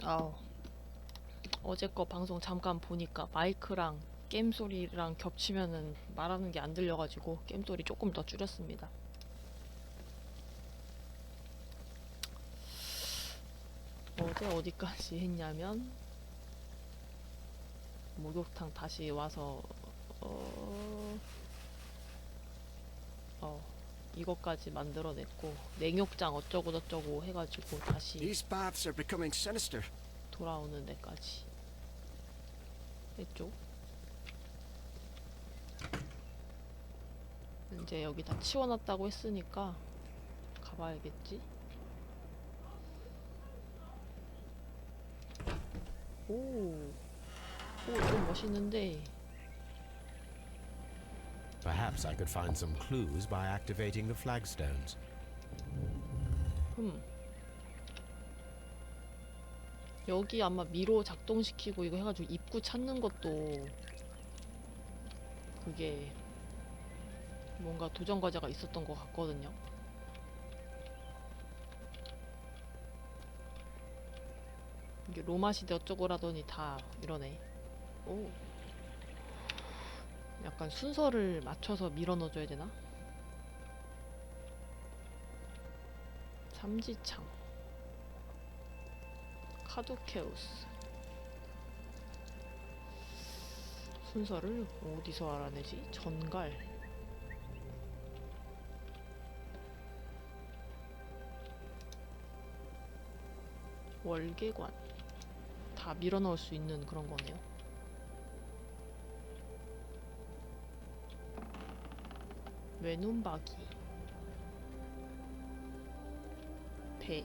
아우, 어제 거 방송 잠깐 보니까 마이크랑 게임 소리랑 겹치면은 말하는 게 안 들려가지고 게임 소리 조금 더 줄였습니다. 어제 어디까지 했냐면 목욕탕 다시 와서 어, 어 이것까지 만들어냈고 냉욕장 어쩌고저쩌고 해가지고 다시 These baths are becoming sinister. 돌아오는 데까지 했죠. 이제 여기 다 치워놨다고 했으니까 가봐야겠지. 오, 좀 멋있는데. Perhaps I could find some clues by activating the flagstones. 여기 아마 미로 작동시키고 이거 해가지고 입구 찾는 것도 그게 뭔가 도전 과제가 있었던 것 같거든요. 이게 로마시대 어쩌고라더니 다 이러네. 오, 약간 순서를 맞춰서 밀어 넣어줘야 되나? 삼지창, 카두케우스. 순서를 어디서 알아내지? 전갈. 월계관. 다 밀어 넣을 수 있는 그런 거네요. 외눈박이. 배.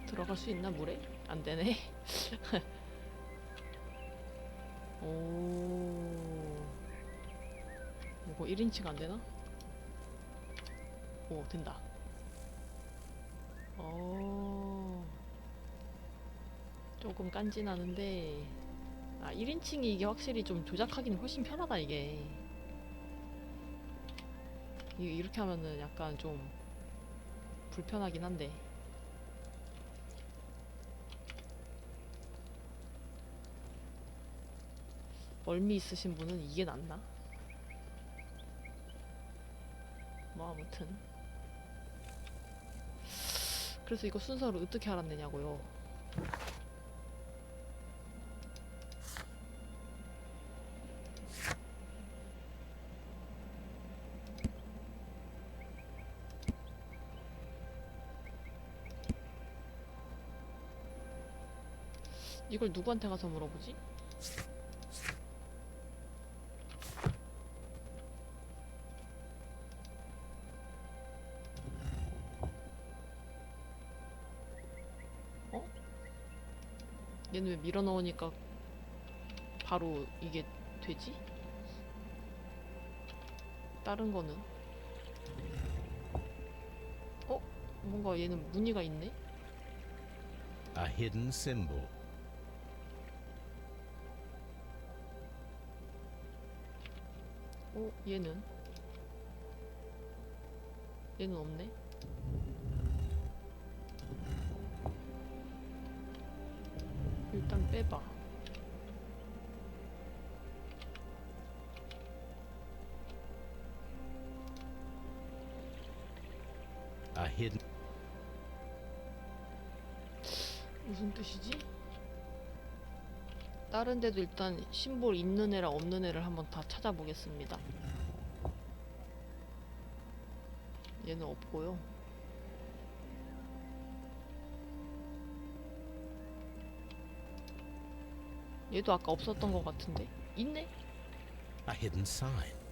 들어갈 수 있나 물에? 안 되네. 오. 이거 1인칭 안 되나? 오, 된다. 조금 깐진하는데, 아, 1인칭이 이게 확실히 좀 조작하기는 훨씬 편하다, 이게. 이렇게 하면은 약간 좀 불편하긴 한데. 멀미 있으신 분은 이게 낫나? 뭐, 아무튼. 그래서 이거 순서를 어떻게 알아내냐고요. 이걸 누구한테 가서 물어보지? 어? 얘는 왜 밀어 넣으니까 바로 이게 되지? 다른 거는? 어? 뭔가 얘는 무늬가 있네? A hidden symbol. 얘는? 얘는 없네? 일단 빼봐. A hidden. 무슨 뜻이지? 다른 데도 일단 심볼 있는 애랑 없는 애를 한번 다 찾아보겠습니다. 얘는 없고요. 얘도 아까 없었던 것 같은데? 있네? A hidden sign.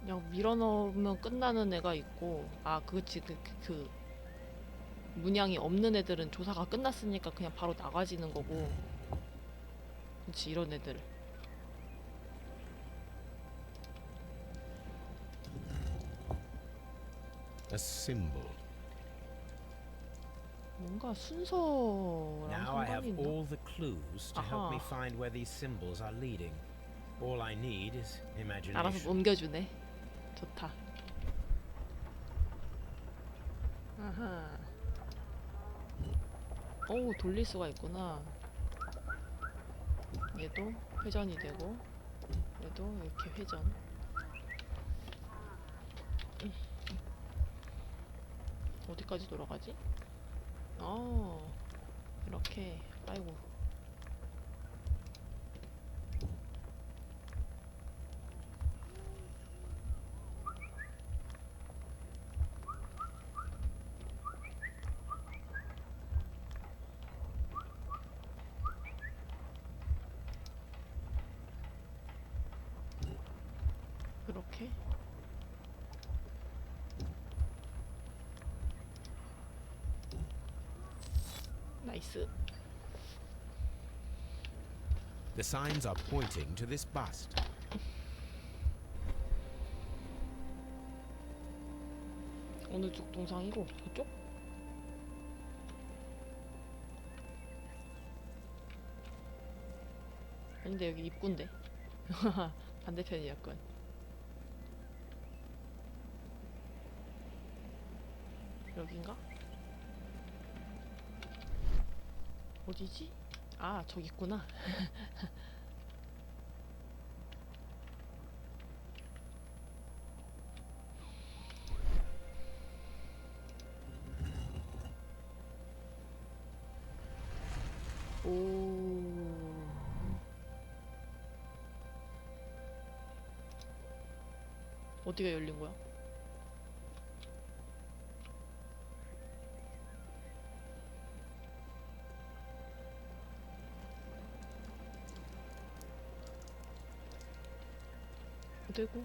그냥 밀어넣으면 끝나는 애가 있고, 아, 그치, 그 문양이 없는 애들은 조사가 끝났으니까 그냥 바로 나가지는 거고. 그치, 이런 애들. a symbol. 뭔가 순서랑 Now I have 상관이 있나? all the clues to help me 아하. find where these symbols are leading. All I need is 알아서 imagination. 옮겨주네. 좋다. 아하. 오, 돌릴 수가 있구나. 얘도 회전이 되고, 얘도 이렇게 회전. 어디까지 돌아가지? 이렇게. 아이고. 그렇게. 나이스. The signs are pointing to this bust. 어느 쪽 동상이고? 저쪽? 아닌데 여기 입구인데. 반대편이었군. 여긴가? 어디지? 아, 저기 있구나. 오. 어디가 열린 거야? 어디고?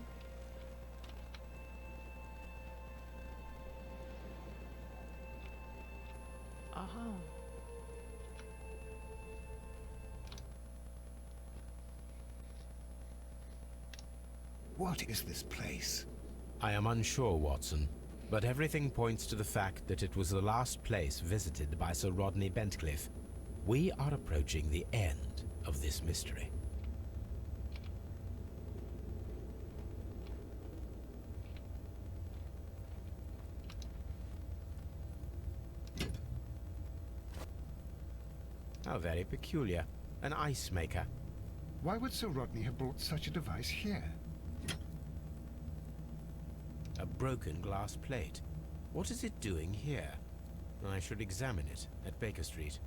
아하. What is this place? I am unsure, Watson, but everything points to the fact that it was the last place visited by Sir Rodney Bentcliffe. We are approaching the end of this mystery. How very peculiar. An ice maker. Why would Sir Rodney have brought such a device here? A broken glass plate. What is it doing here? I should examine it at Baker Street.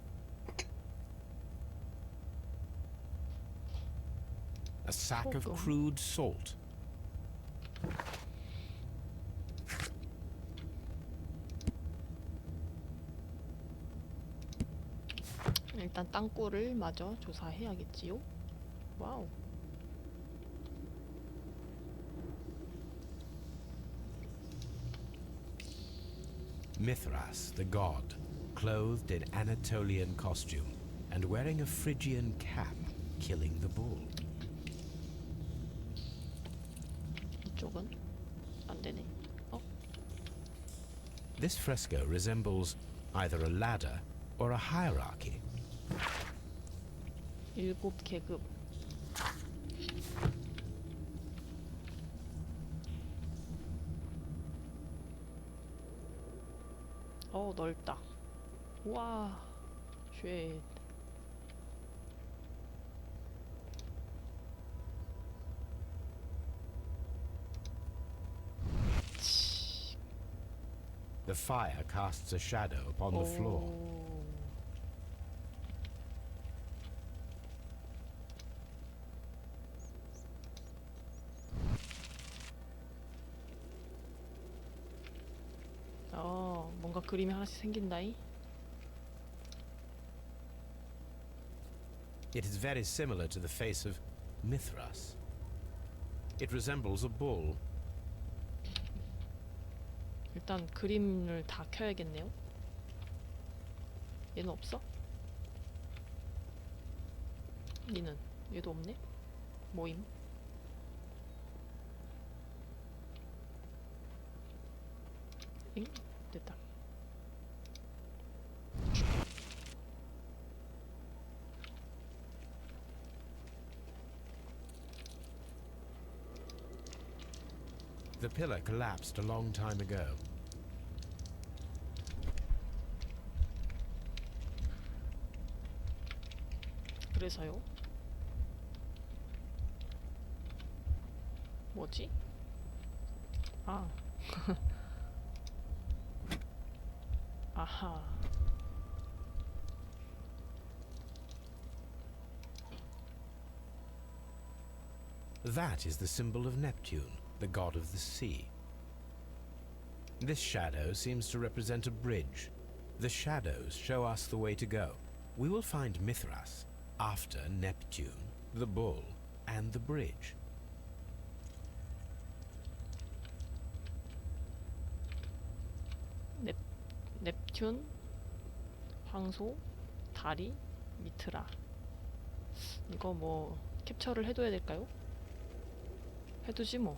A sack of 소금. crude salt. 일단 땅굴을 마저 조사해야겠지요. 와우. Mithras, the god, clothed in Anatolian costume and wearing a Phrygian cap, killing the bull. 이쪽은 안 되네. This fresco resembles either a ladder or a hierarchy. 7계급. 넓다. 와, 쉣. The fire casts a shadow upon the floor. 뭔가 그림이 하나씩 생긴다이. It is very similar to the face of Mithras. It resembles a bull. 일단 그림을 다 켜야겠네요. 얘는 없어? 얘는 얘도 없네. 모임. 엥? 됐다. The pillar collapsed a long time ago. 그래서요? 뭐지? 아. 아하. That is the symbol of Neptune, the god of the sea. This shadow seems to represent a bridge. The shadows show us the way to go. We will find Mithras after Neptune, the bull, and the bridge. 넵튠, 황소, 다리, 미트라. 이거 뭐 캡처를 해둬야 될까요? 해두지 뭐.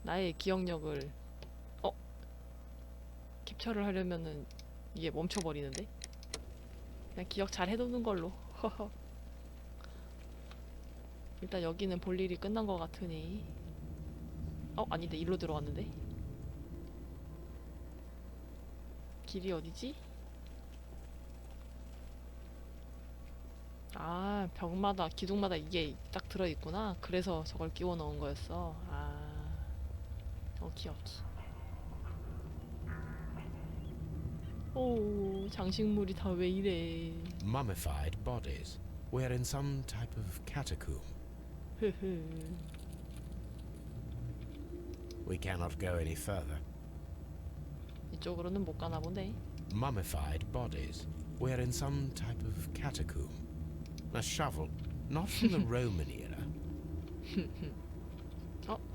나의 기억력을 캡처를 하려면은 이게 멈춰버리는데? 그냥 기억 잘 해두는 걸로. 일단 여기는 볼 일이 끝난 것 같으니. 아닌데 일로 들어왔는데? 길이 어디지? 아, 벽마다, 기둥마다 이게 딱 들어있구나. 그래서 저걸 끼워 넣은 거였어. 귀엽지. 오, 장식물이 다 왜 이래. Mummified bodies. We're in some type of catacomb. We cannot go any further. 이쪽으로는 못 가나 보네. Mummified bodies. We're in some type of catacomb. A shovel, not from the Roman era.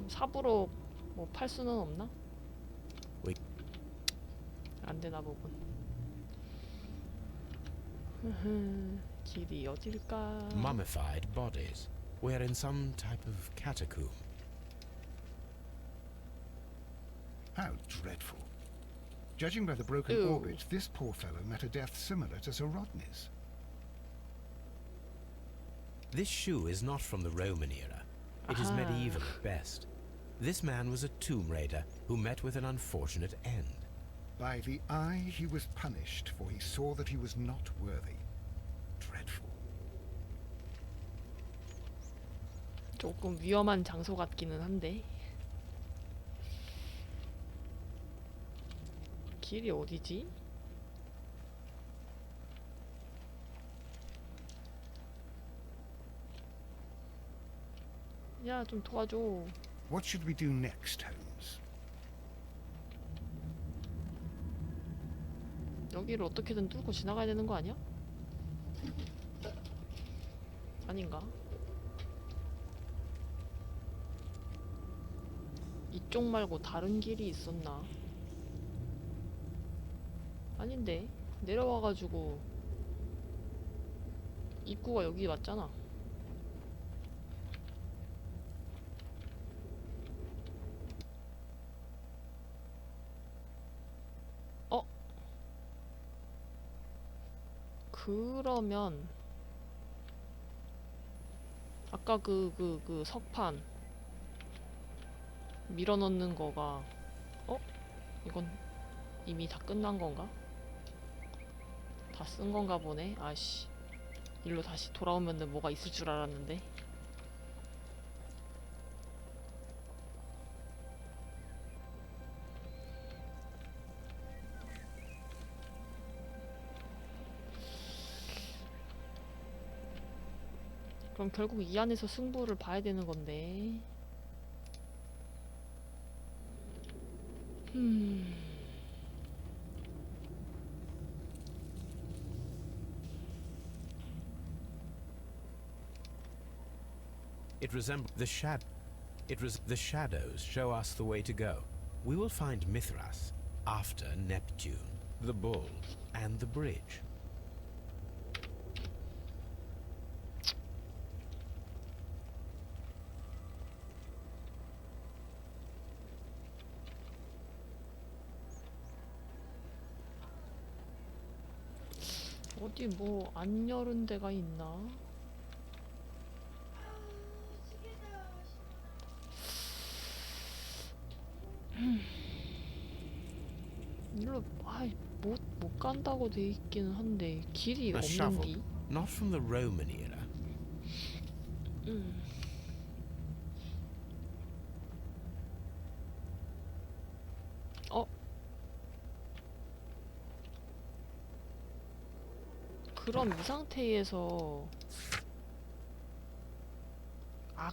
삽으로 뭐 팔 수는 없나? 왜? 안 되나 보군. 길이 어딜까? Mummified bodies. We're in some type of catacomb. How dreadful. Judging by the broken Ew. orbit, this poor fellow met a death similar to Sir Rodney's. This shoe is not from the Roman era. It is Aha. medieval at best. This man was a tomb raider who met with an unfortunate end. By the eye he was punished, for he saw that he was not worthy. Dreadful. 조금 위험한 장소 같기는 한데. 길이 어디지? 야, 좀 도와줘. What should we do next, Holmes? 여기를 어떻게든 뚫고 지나가야 되는 거 아니야? 아닌가? 이쪽 말고 다른 길이 있었나? 아닌데, 내려와가지고 입구가 여기 맞잖아. 그러면 아까 그 석판 밀어넣는 거가 이건 이미 다 끝난 건가? 다 쓴 건가 보네. 아씨, 일로 다시 돌아오면은 뭐가 있을 줄 알았는데. 그럼 결국 이 안에서 승부를 봐야 되는 건데. It resembles the shadows show us the way to go. We will find Mithras after Neptune, the bull, and the bridge. 어디 뭐 안 열은 데가 있나? 일로 못 간다고 돼 있기는 한데 길이 A shovel, 없는디? not from the Roman era. 어? 그럼 이 상태에서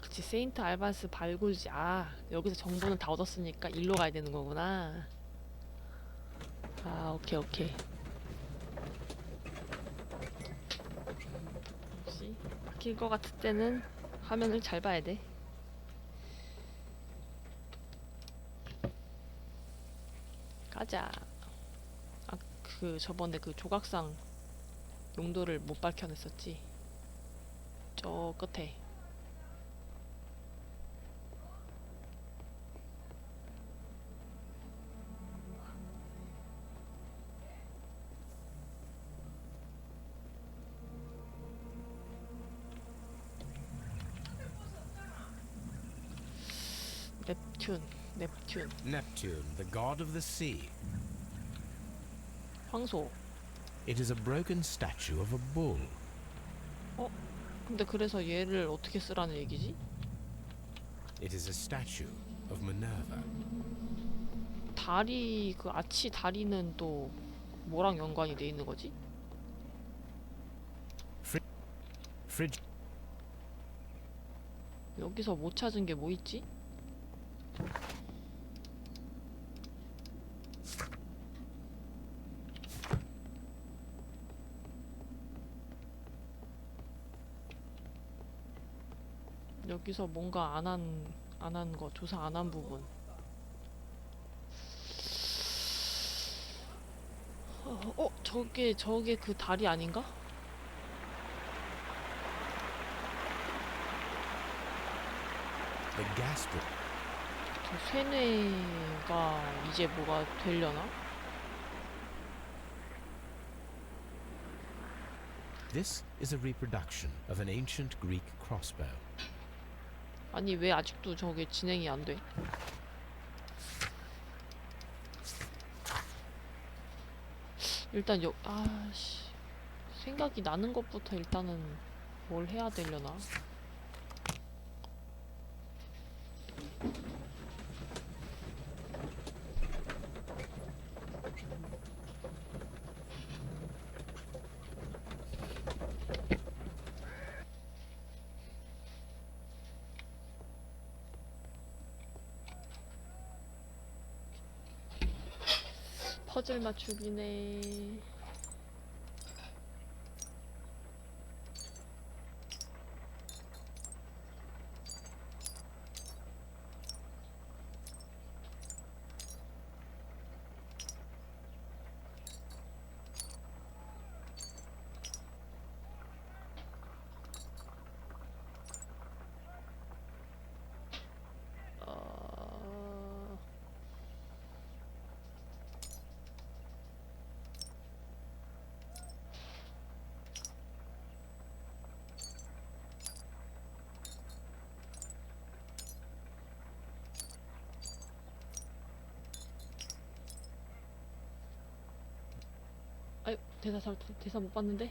그치, 세인트 알반스 발굴지. 여기서 정보는 다 얻었으니까 일로 가야 되는 거구나. 오케이. 역시 바뀔 것 같을 때는 화면을 잘 봐야 돼. 가자. 저번에 그 조각상 용도를 못 밝혀냈었지. 저 끝에. 넵튠. Neptune, the god of the sea. 황소. It is a broken statue of a bull. 근데 그래서 얘를 어떻게 쓰라는 얘기지? It is a statue of Minerva. 다리, 그 아치 다리는 또 뭐랑 연관이 돼 있는 거지? Fridge. 여기서 못 찾은 게 뭐 있지? 여기서 뭔가 안 한 거, 조사 안 한 부분. 저게 그 다리 아닌가? The gastric. 저 쇠뇌가 이제 뭐가 되려나? This is a reproduction of an ancient Greek crossbow. 아니 왜 아직도 저게 진행이 안 돼? 일단 생각이 나는 것부터 일단은 뭘 해야 되려나? 퍼즐 맞추기네. 대사 못 봤는데?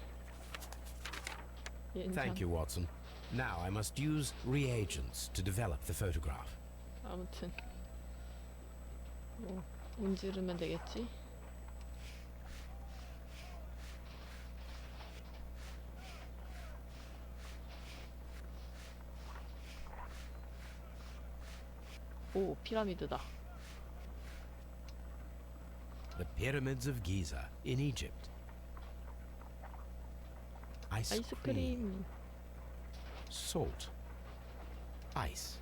Thank you, Watson. Now I must use reagents to develop the photograph. 아무튼 뭐 문지르면 되겠지? 오, 피라미드다. The pyramids of Giza in Egypt. Ice cream, 아이스크림. salt, ice.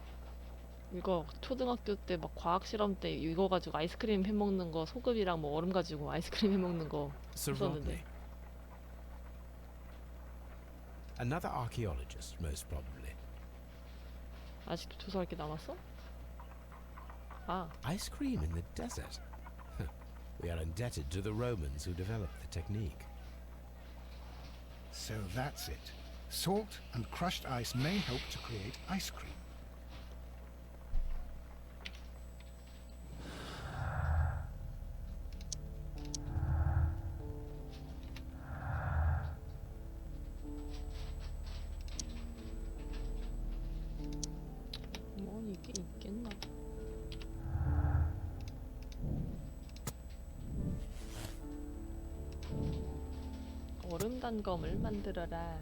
이거 초등학교 때 막 과학 실험 때 이거 가지고 아이스크림 해 먹는 거, 소금이랑 뭐 얼음 가지고 아이스크림 해 먹는 거 Cerrone. 했었는데. Another archaeologist, most probably. 아직도 조사할 게 남았어? Ice cream in the desert. We are indebted to the Romans who developed the technique. So that's it. Salt and crushed ice may help to create ice cream. 뭐 이게 있겠나? 얼음 단검을 만들어라.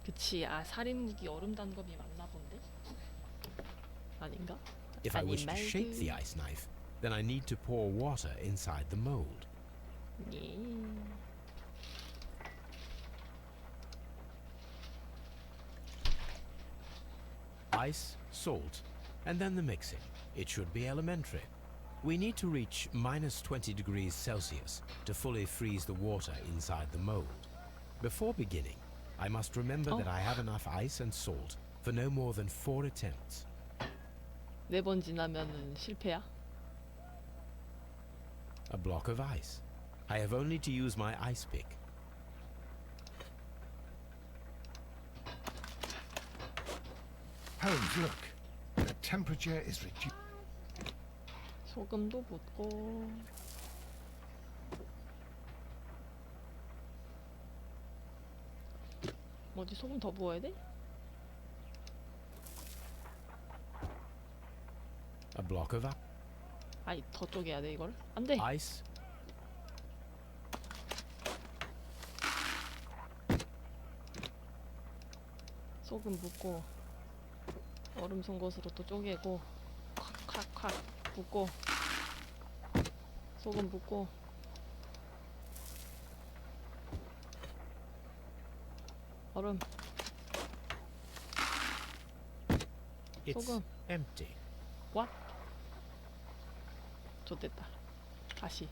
그치, 아 살인 무기 얼음 단검이 맞나 본데? 아닌가? If I 아니 wish to shape the ice knife, then I need to pour water inside the mold. 예. Ice, salt, and then the mixing. It should be elementary. We need to reach minus 20 degrees Celsius to fully freeze the water inside the mold. Before beginning, I must remember that I have enough ice and salt for no more than 4 attempts. 4번 지나면은 실패야? A block of ice. I have only to use my ice pick. Holmes, look. The temperature is reduced. 소금도 붓고. 어디 소금 더 부어야 돼? A block of 아이 더 쪼개야 돼 이걸? 안 돼. ice. 소금 붓고 얼음 송곳으로 또 쪼개고 콱콱콱 붓고 소금 붓고 얼음 It's 소금. empty. What? 좋됐다. 다시.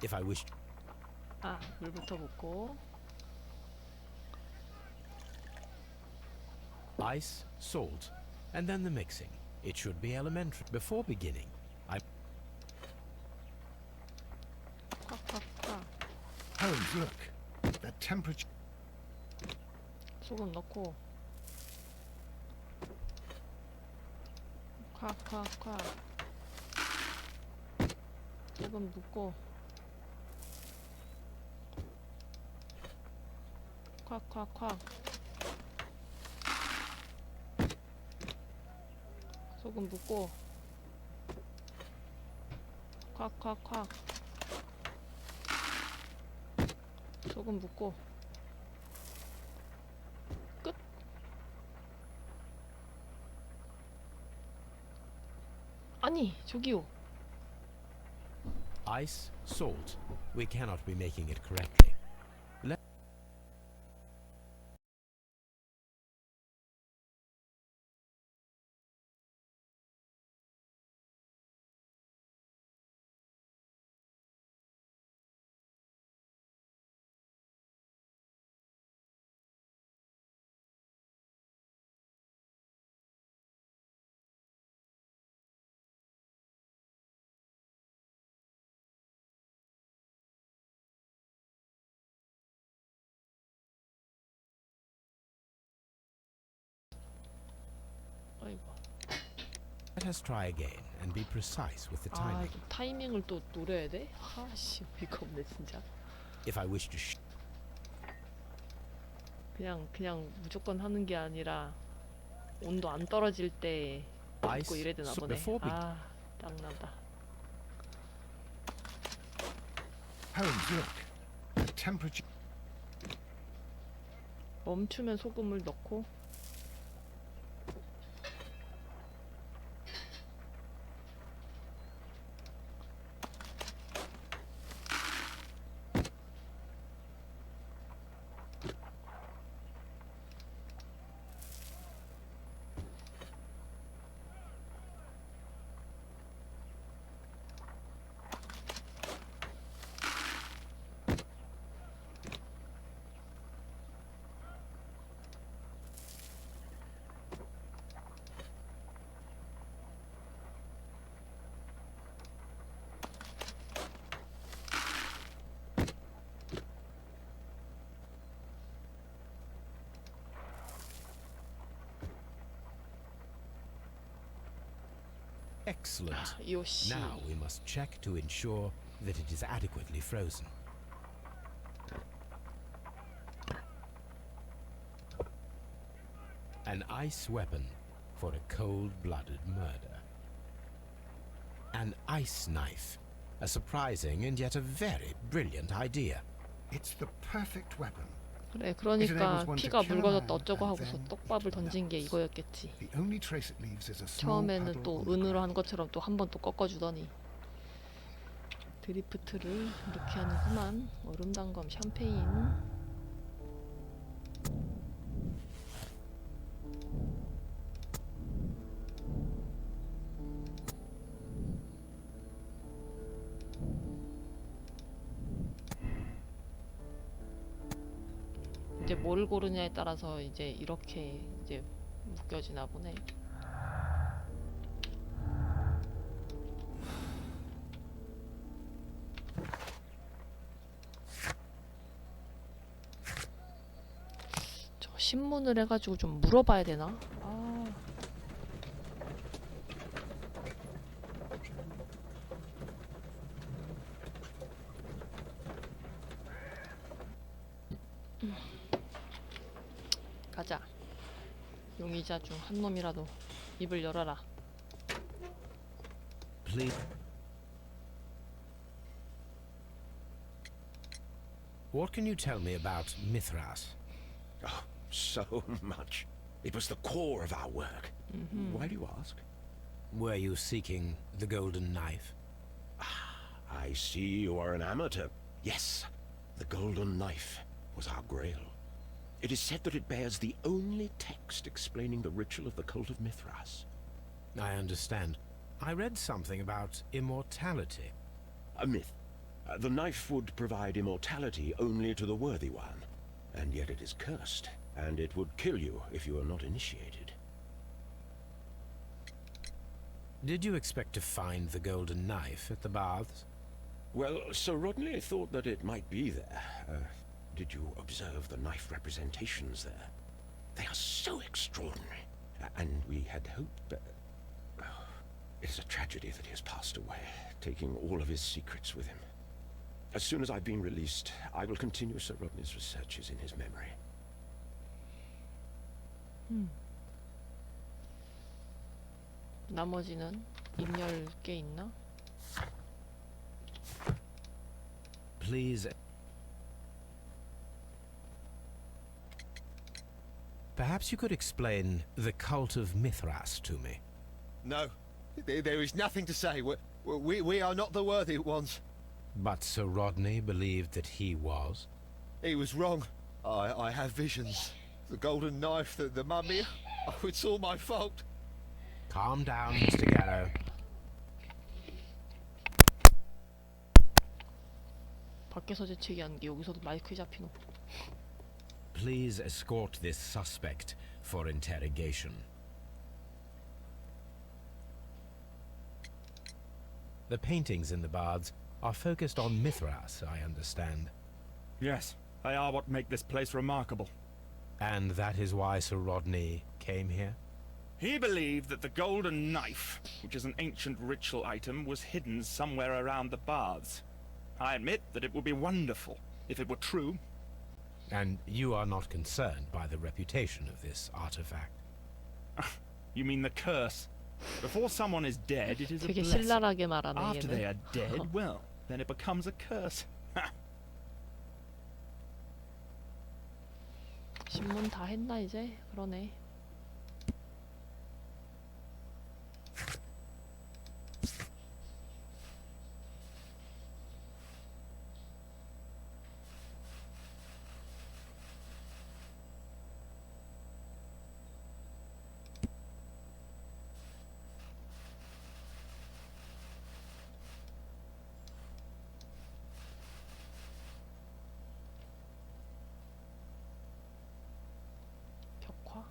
If I wish 아 물부터 붓고 ice, salt, and then the mixing. It should be elementary. Before beginning, I 콱콱콱 Holmes, look. The temperature. 소금 넣고 콱콱콱 소금 붓고 콱콱콱 소금 붓고 콱콱콱 소금 붓고 끝. 아니 저기요. ice, salt. We cannot be making it correctly. Let 아이고. us try again and be precise with the 아 timing. 이거 타이밍을 또 노려야 돼? 아씨 어이가 없네 진짜. If I wish to 그냥 무조건 하는 게 아니라 온도 안 떨어질 때 ice, 붓고 이래야 되나 so 보네. before 아 짱난다. Holmes, look. The temperature. 멈추면 소금을 넣고 Excellent. 요시. Now we must check to ensure that it is adequately frozen. An ice weapon for a cold-blooded murder. An ice knife. A surprising and yet a very brilliant idea. It's the perfect weapon. 그래, 그러니까 피가 묽어졌다 어쩌고 하고서 떡밥을 던진 게 이거였겠지. The only trace it leaves is a small 처음에는 puddle 또 on the 은으로 ground. 한 것처럼 또 한 번 또 꺾어주더니 드리프트를 이렇게 하는구만. 얼음 단검 샴페인. 이제 뭘 고르냐에 따라서 이제 이렇게 이제 묶여지나 보네. 저 신문을 해가지고 좀 물어봐야 되나? 아. 가자. 용의자 중 한 놈이라도 입을 열어라. Please. What can you tell me about Mithras? Oh, so much. It was the core of our work. Why do you ask? Were you seeking the golden knife? I see you are an amateur. Yes, the golden knife was our grail. It is said that it bears the only text explaining the ritual of the cult of Mithras. I understand. I read something about immortality. A myth. The knife would provide immortality only to the worthy one, and yet it is cursed, and it would kill you if you are not initiated. Did you expect to find the golden knife at the baths? Well, Sir Rodney thought that it might be there. Did you observe the knife representations there? They are so extraordinary, and we had hoped that... It is a tragedy that he has passed away, taking all of his secrets with him. As soon as I've been released, I will continue Sir Rodney's researches in his memory. 나머지는 입 열 게 있나? Please. Perhaps you could explain the cult of Mithras to me. No, there is nothing to say. We are not the worthy ones. But Sir Rodney believed that he was. He was wrong. I have visions. The golden knife, the mummy. Oh, it's all my fault. Calm down, Mr. Garrow. 밖에서 재채기 하는 게 여기서도 마이크에 잡히노. Please escort this suspect for interrogation. The paintings in the baths are focused on Mithras, I understand. Yes, they are what make this place remarkable. And that is why Sir Rodney came here? He believed that the golden knife, which is an ancient ritual item, was hidden somewhere around the baths. I admit that it would be wonderful if it were true. And you are not concerned by the reputation of this artifact? You mean the curse? Before someone is dead, it is a 되게 blessing. 신랄하게 말하네 After they 얘는. are dead, well, then it becomes a curse. 신문 다 했나 이제? 그러네. 벽화?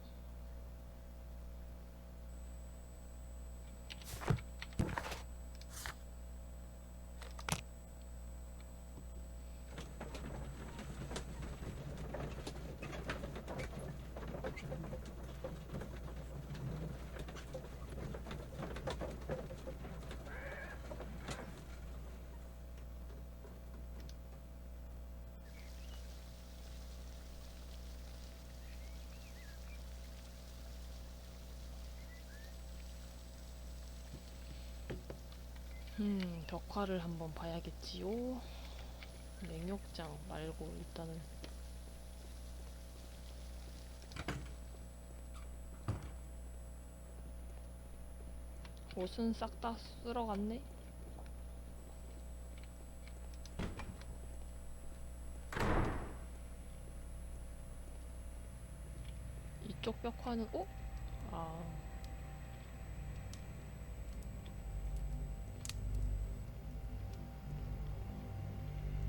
벽화를 한번 봐야겠지요. 맹욕장 말고 일단은 옷은 싹 다 쓸어갔네? 이쪽 벽화는 어? 아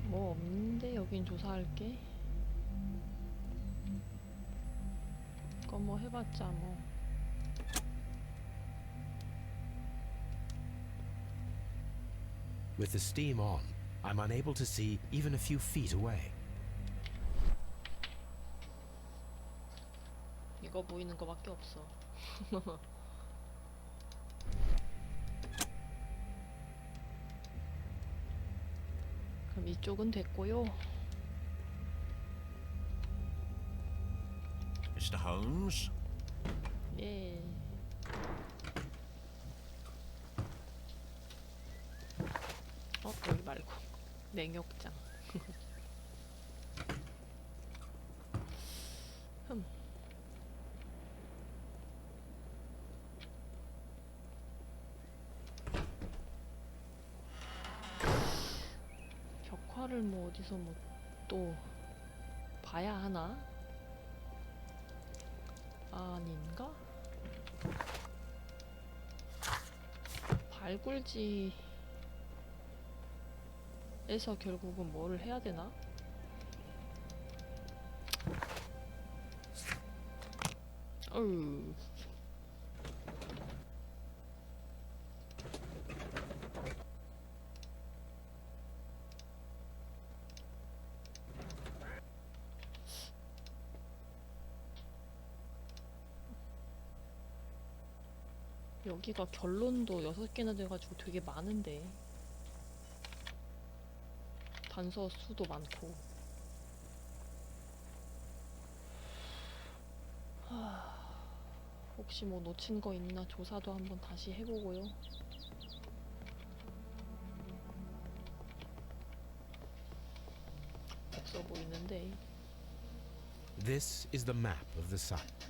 뭐 없는데 여긴 조사할게. 그거 뭐 해봤자 뭐. With the steam on, I'm unable to see even a few feet away. 이거 보이는 거밖에 없어. 그럼 이쪽은 됐고요. Mr. Holmes? 예. 여기 말고 맹욕장. 벽화를 뭐 어디서 뭐 또 봐야 하나? 아닌가? 발굴지에서 결국은 뭐를 해야 되나? 어휴. 여기가 결론도 6개나 돼가지고 되게 많은데 단서 수도 많고. 혹시 뭐 놓친 거 있나 조사도 한번 다시 해보고요. 없어 보이는데. This is the map of the site.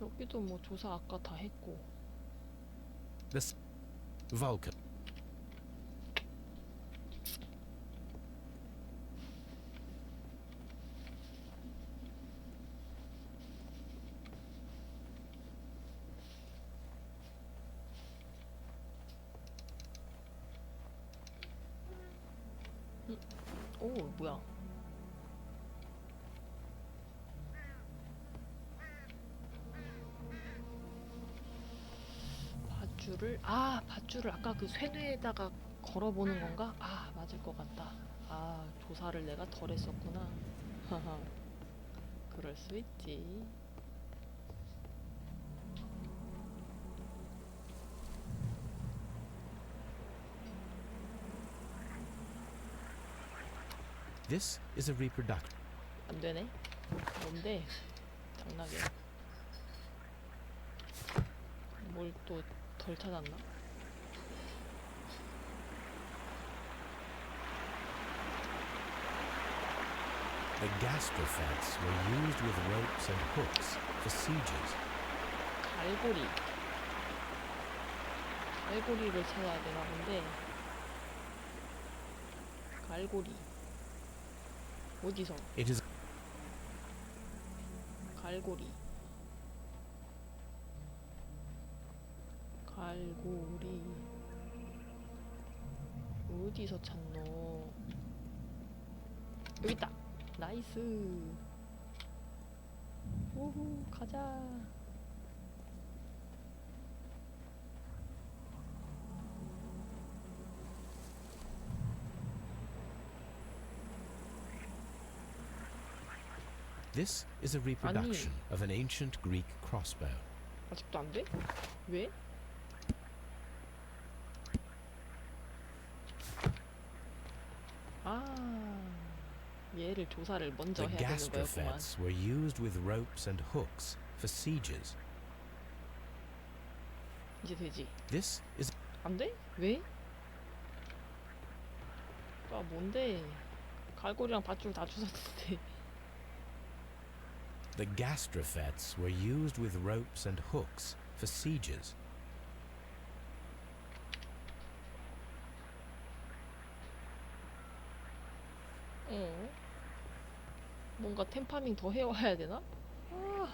여기도 뭐 조사 아까 다 했고. This Vulcan. 오, 뭐야? 밧줄을 아까 그 쇠뇌에다가 걸어보는 건가? 아, 맞을 것 같다. 아, 조사를 내가 덜 했었구나. 하하. 그럴 수 있지. This is a reproduction. 안 되네. 뭔데? 장난이야. 뭘 또 덜 찾았나? The gastrophads were used with ropes and hooks for sieges. 갈고리를 찾아야 되나 본데. 갈고리 어디서? It is 갈고리 어디서 찾노? 여기 있다. 나이스. 오후, 가자. This is a reproduction of an ancient Greek crossbow. 아직도 안 돼? 왜? 아, 얘를 조사를 먼저 The 해야 되는 거였구만. gastrofets were used with ropes and hooks for sieges. 이제 되지. This is 안 돼? 왜? 아, 뭔데? 갈고리랑 밧줄 다 주웠는데. the gastrofets were used with ropes and hooks for sieges. 뭔가 템파밍 더 해와야 되나? 아.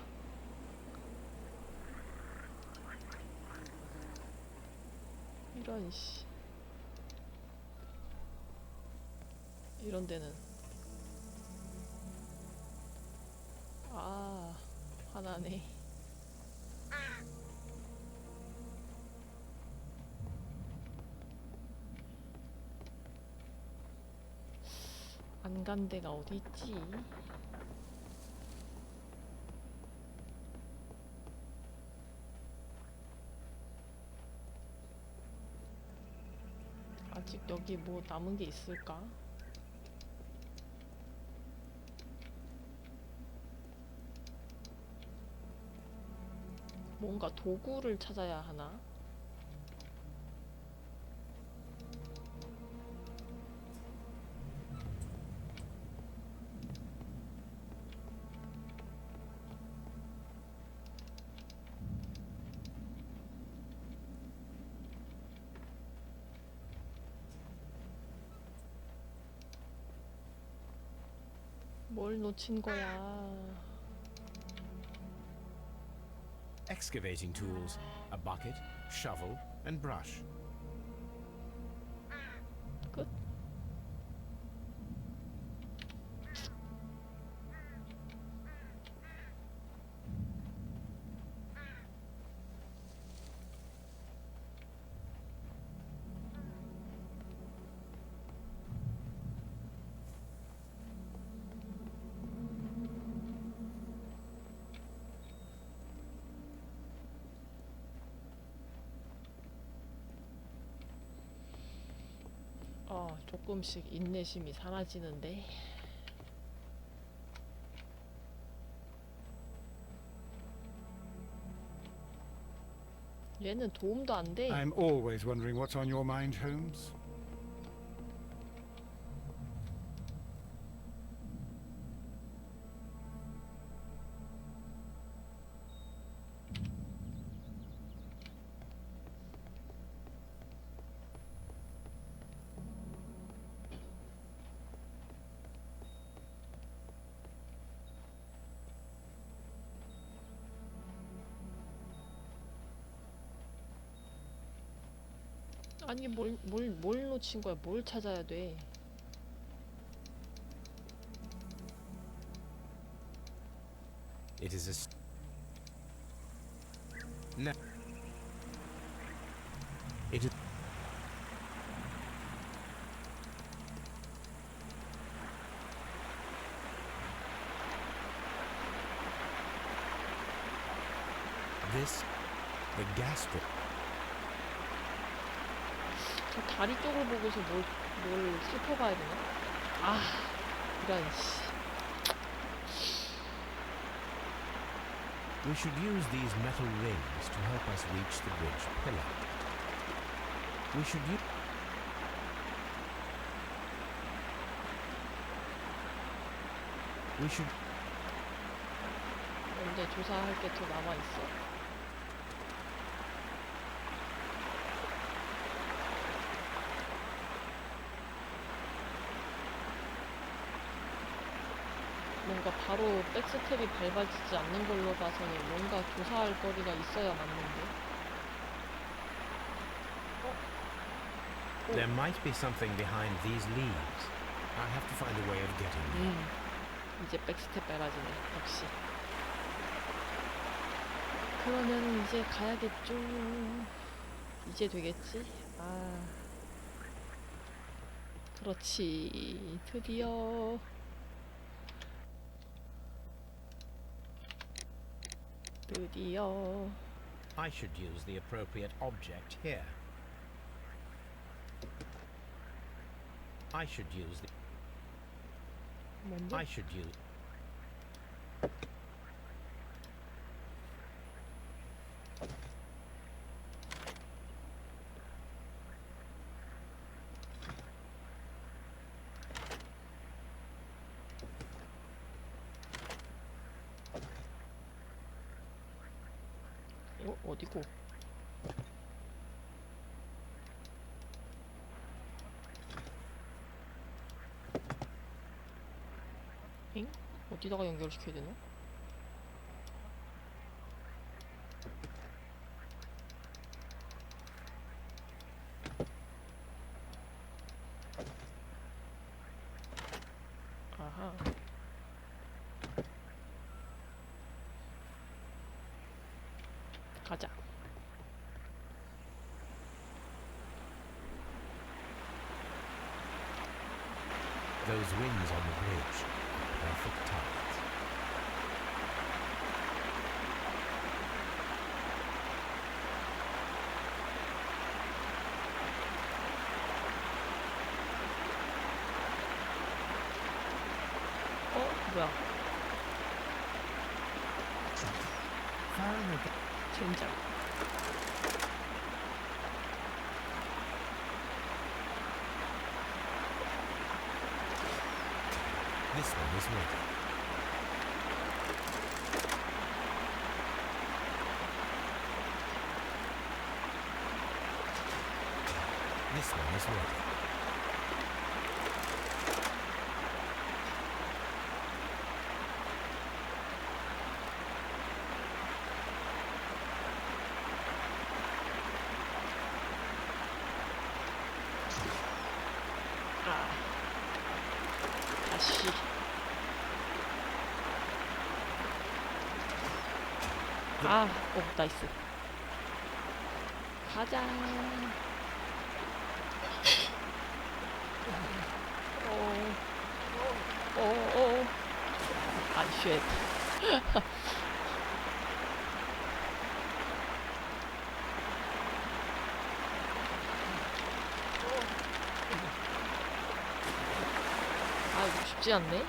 이런 씨. 이런 데는 아, 화나네. 안 간 데가 어디 있지? 아직 여기 뭐 남은 게 있을까? 뭔가 도구를 찾아야 하나? 뭘 놓친 거야? Excavating tools, a bucket, shovel, and brush. 끝. 조금씩 인내심이 사라지는데. 얘는 도움도 안 돼. I'm always wondering what's on your mind, Holmes. 아니 뭘 놓친 거야? 뭘 찾아야 돼? It is no. It is. This, the gastro. 저 다리 쪽을 보고서 뭘 살펴봐야 되나? 아, 이런 씨. We should use these metal rings to help us reach the bridge pillar. We should use. We should. 근데 조사할 게 더 남아 있어. 뭔가 바로 백스텝이 밟아지지 않는 걸로 봐서는 뭔가 조사할 거리가 있어야 맞는데. There might be something behind these leaves. I have to find a way of getting there. 이제 백스텝 밟아지네. 역시. 그러면 이제 가야겠죠. 이제 되겠지? 아, 그렇지. 드디어. 드디어. I should use the appropriate object here. I should use the. 뭔데? I should use. 어디고? 엥? 어디다가 연결시켜야 되나? 아하. 가자. Those wings on the bridge are perfect targets. 뭐야? Firing again. 젠장. This one is ready. This one is ready. 다시. 나이스. 가자. 쉣. 이거 쉽지 않네.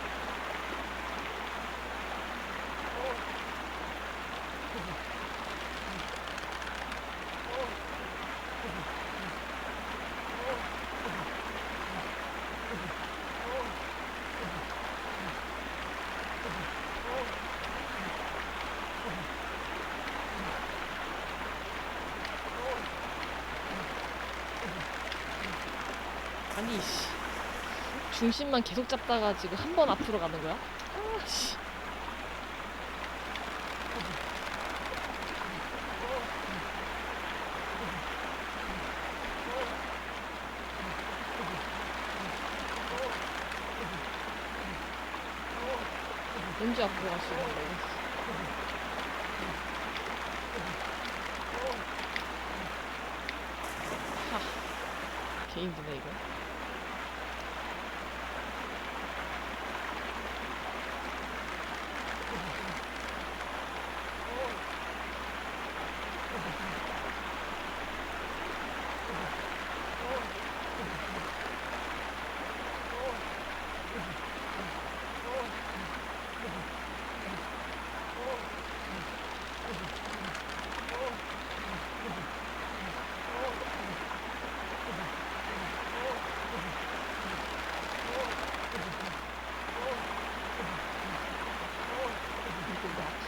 아니 씨. 중심만 계속 잡다가 지금 한 번 앞으로 가는 거야? 씨. 언제 앞으로 갈 수 있는 거야? 개 힘드네 이거.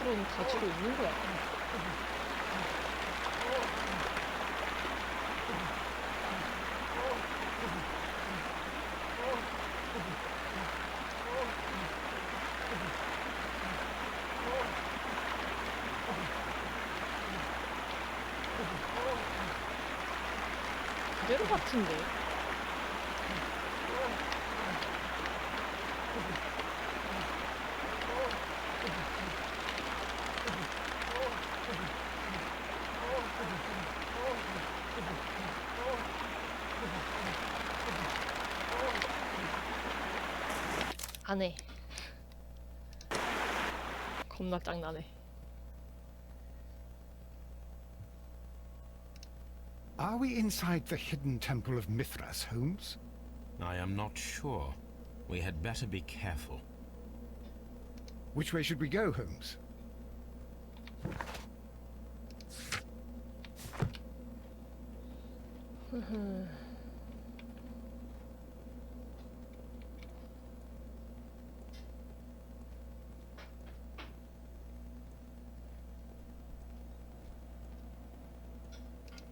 앞으로는 가지고 있는 거야. 그대로 같은데. 안 해. 겁나 짱나네. Are we inside the hidden temple of Mithras, Holmes? I am not sure. We had better be careful. Which way should we go, Holmes?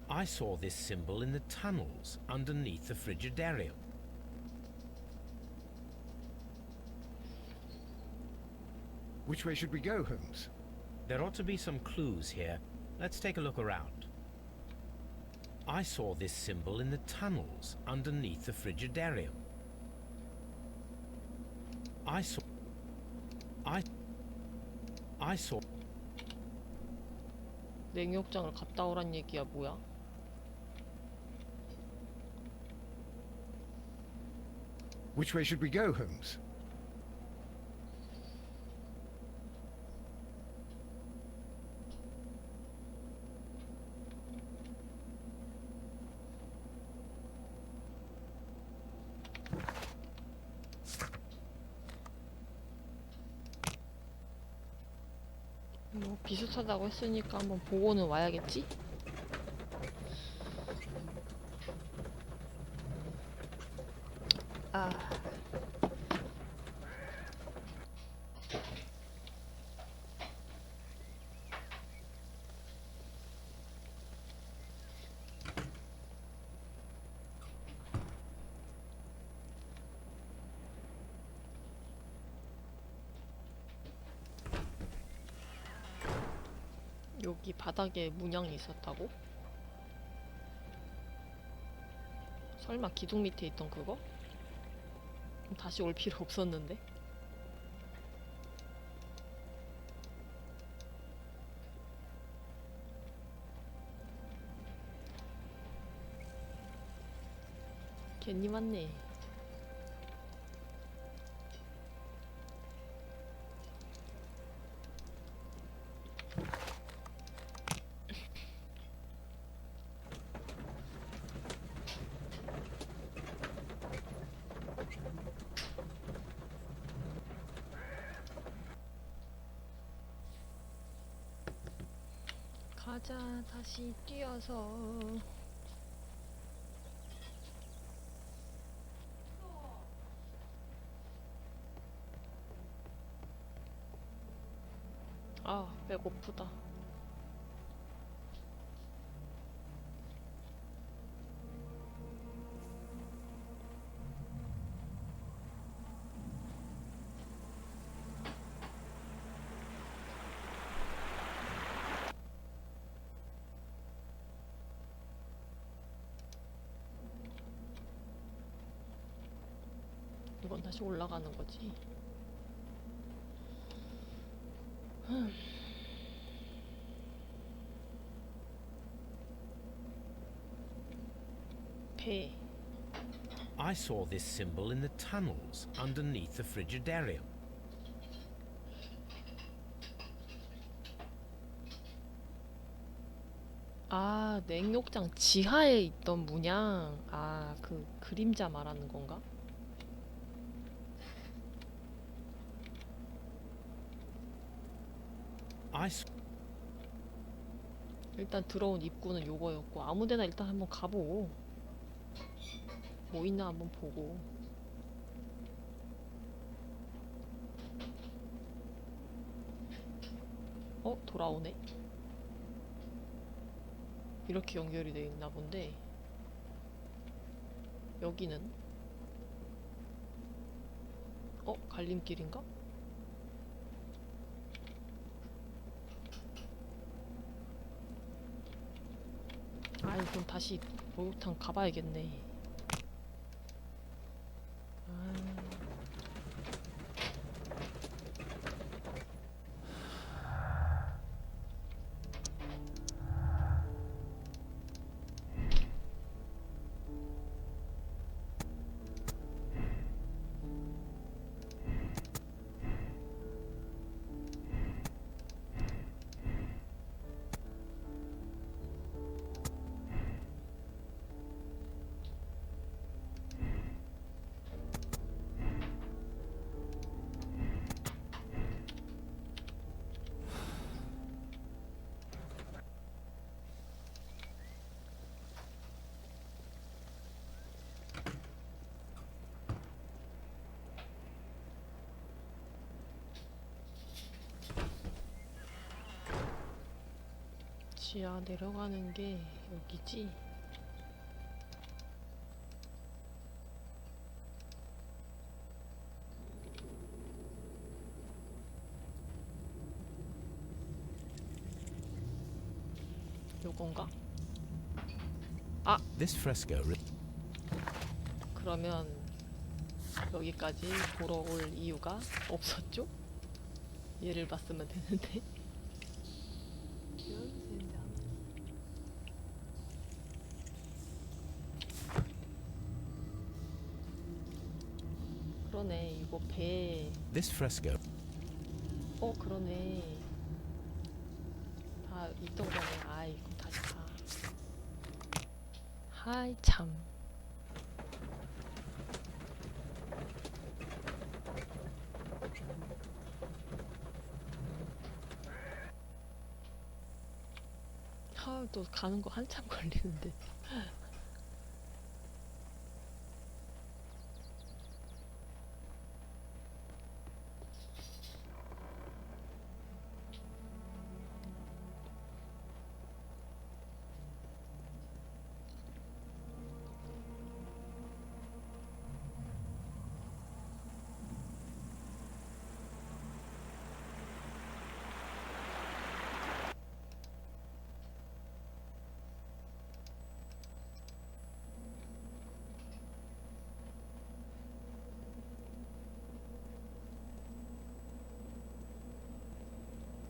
I saw this symbol in the tunnels underneath the Frigidarium. Which way should we go, Holmes? There ought to be some clues here. Let's take a look around. I saw this symbol in the tunnels underneath the Frigidarium. I saw... 냉욕장을 갔다 오란 얘기야 뭐야? Which way should we go, Holmes? 뭐 비슷하다고 했으니까 한번 보고는 와야겠지? 아. 여기 바닥에 문양이 있었다고? 설마 기둥 밑에 있던 그거? 그럼 다시 올 필요 없었는데? 괜히 왔네. 가자, 다시 뛰어서. 아, 배고프다. 이건 다시 올라가는 거지. 배. I saw this symbol in the tunnels underneath the Frigidarium. 아, 냉욕장 지하에 있던 문양. 아, 그 그림자 말하는 건가? 일단 들어온 입구는 요거였고 아무데나 일단 한번 가보고 뭐 있나 한번 보고. 돌아오네. 이렇게 연결이 돼 있나 본데 여기는 갈림길인가? 아이, 그럼 다시 목욕탕 가봐야겠네. 지하 내려가는 게 여기지? 요건가? This fresco 그러면 여기까지 보러 올 이유가 없었죠? 얘를 봤으면 되는데. 그러네, 이거 배. This fresco 그러네. 다 있던 거네. 아이, 그럼 다시 가. 하이, 참. 또 가는 거 한참 걸리는데.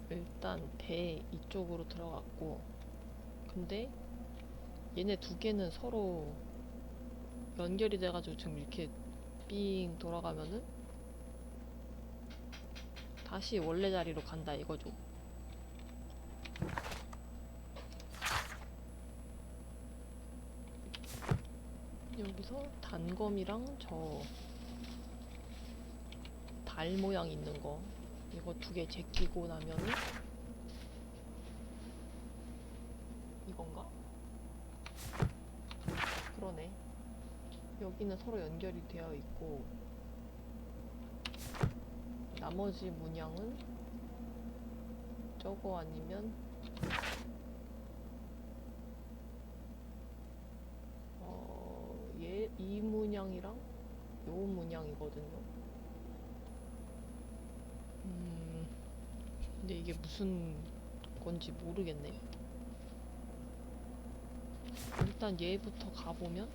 일단 배 이쪽으로 들어갔고, 근데 얘네 두 개는 서로 연결이 돼가지고 지금 이렇게 삥 돌아가면은 다시 원래 자리로 간다 이거죠. 여기서 단검이랑 저 달 모양 있는 거 이거 두 개 제끼고 나면은 이건가? 그러네. 여기는 서로 연결이 되어 있고 나머지 문양은 저거 아니면 이 문양이랑 요 문양이거든요. 근데 이게 무슨 건지 모르겠네. 일단 얘부터 가보면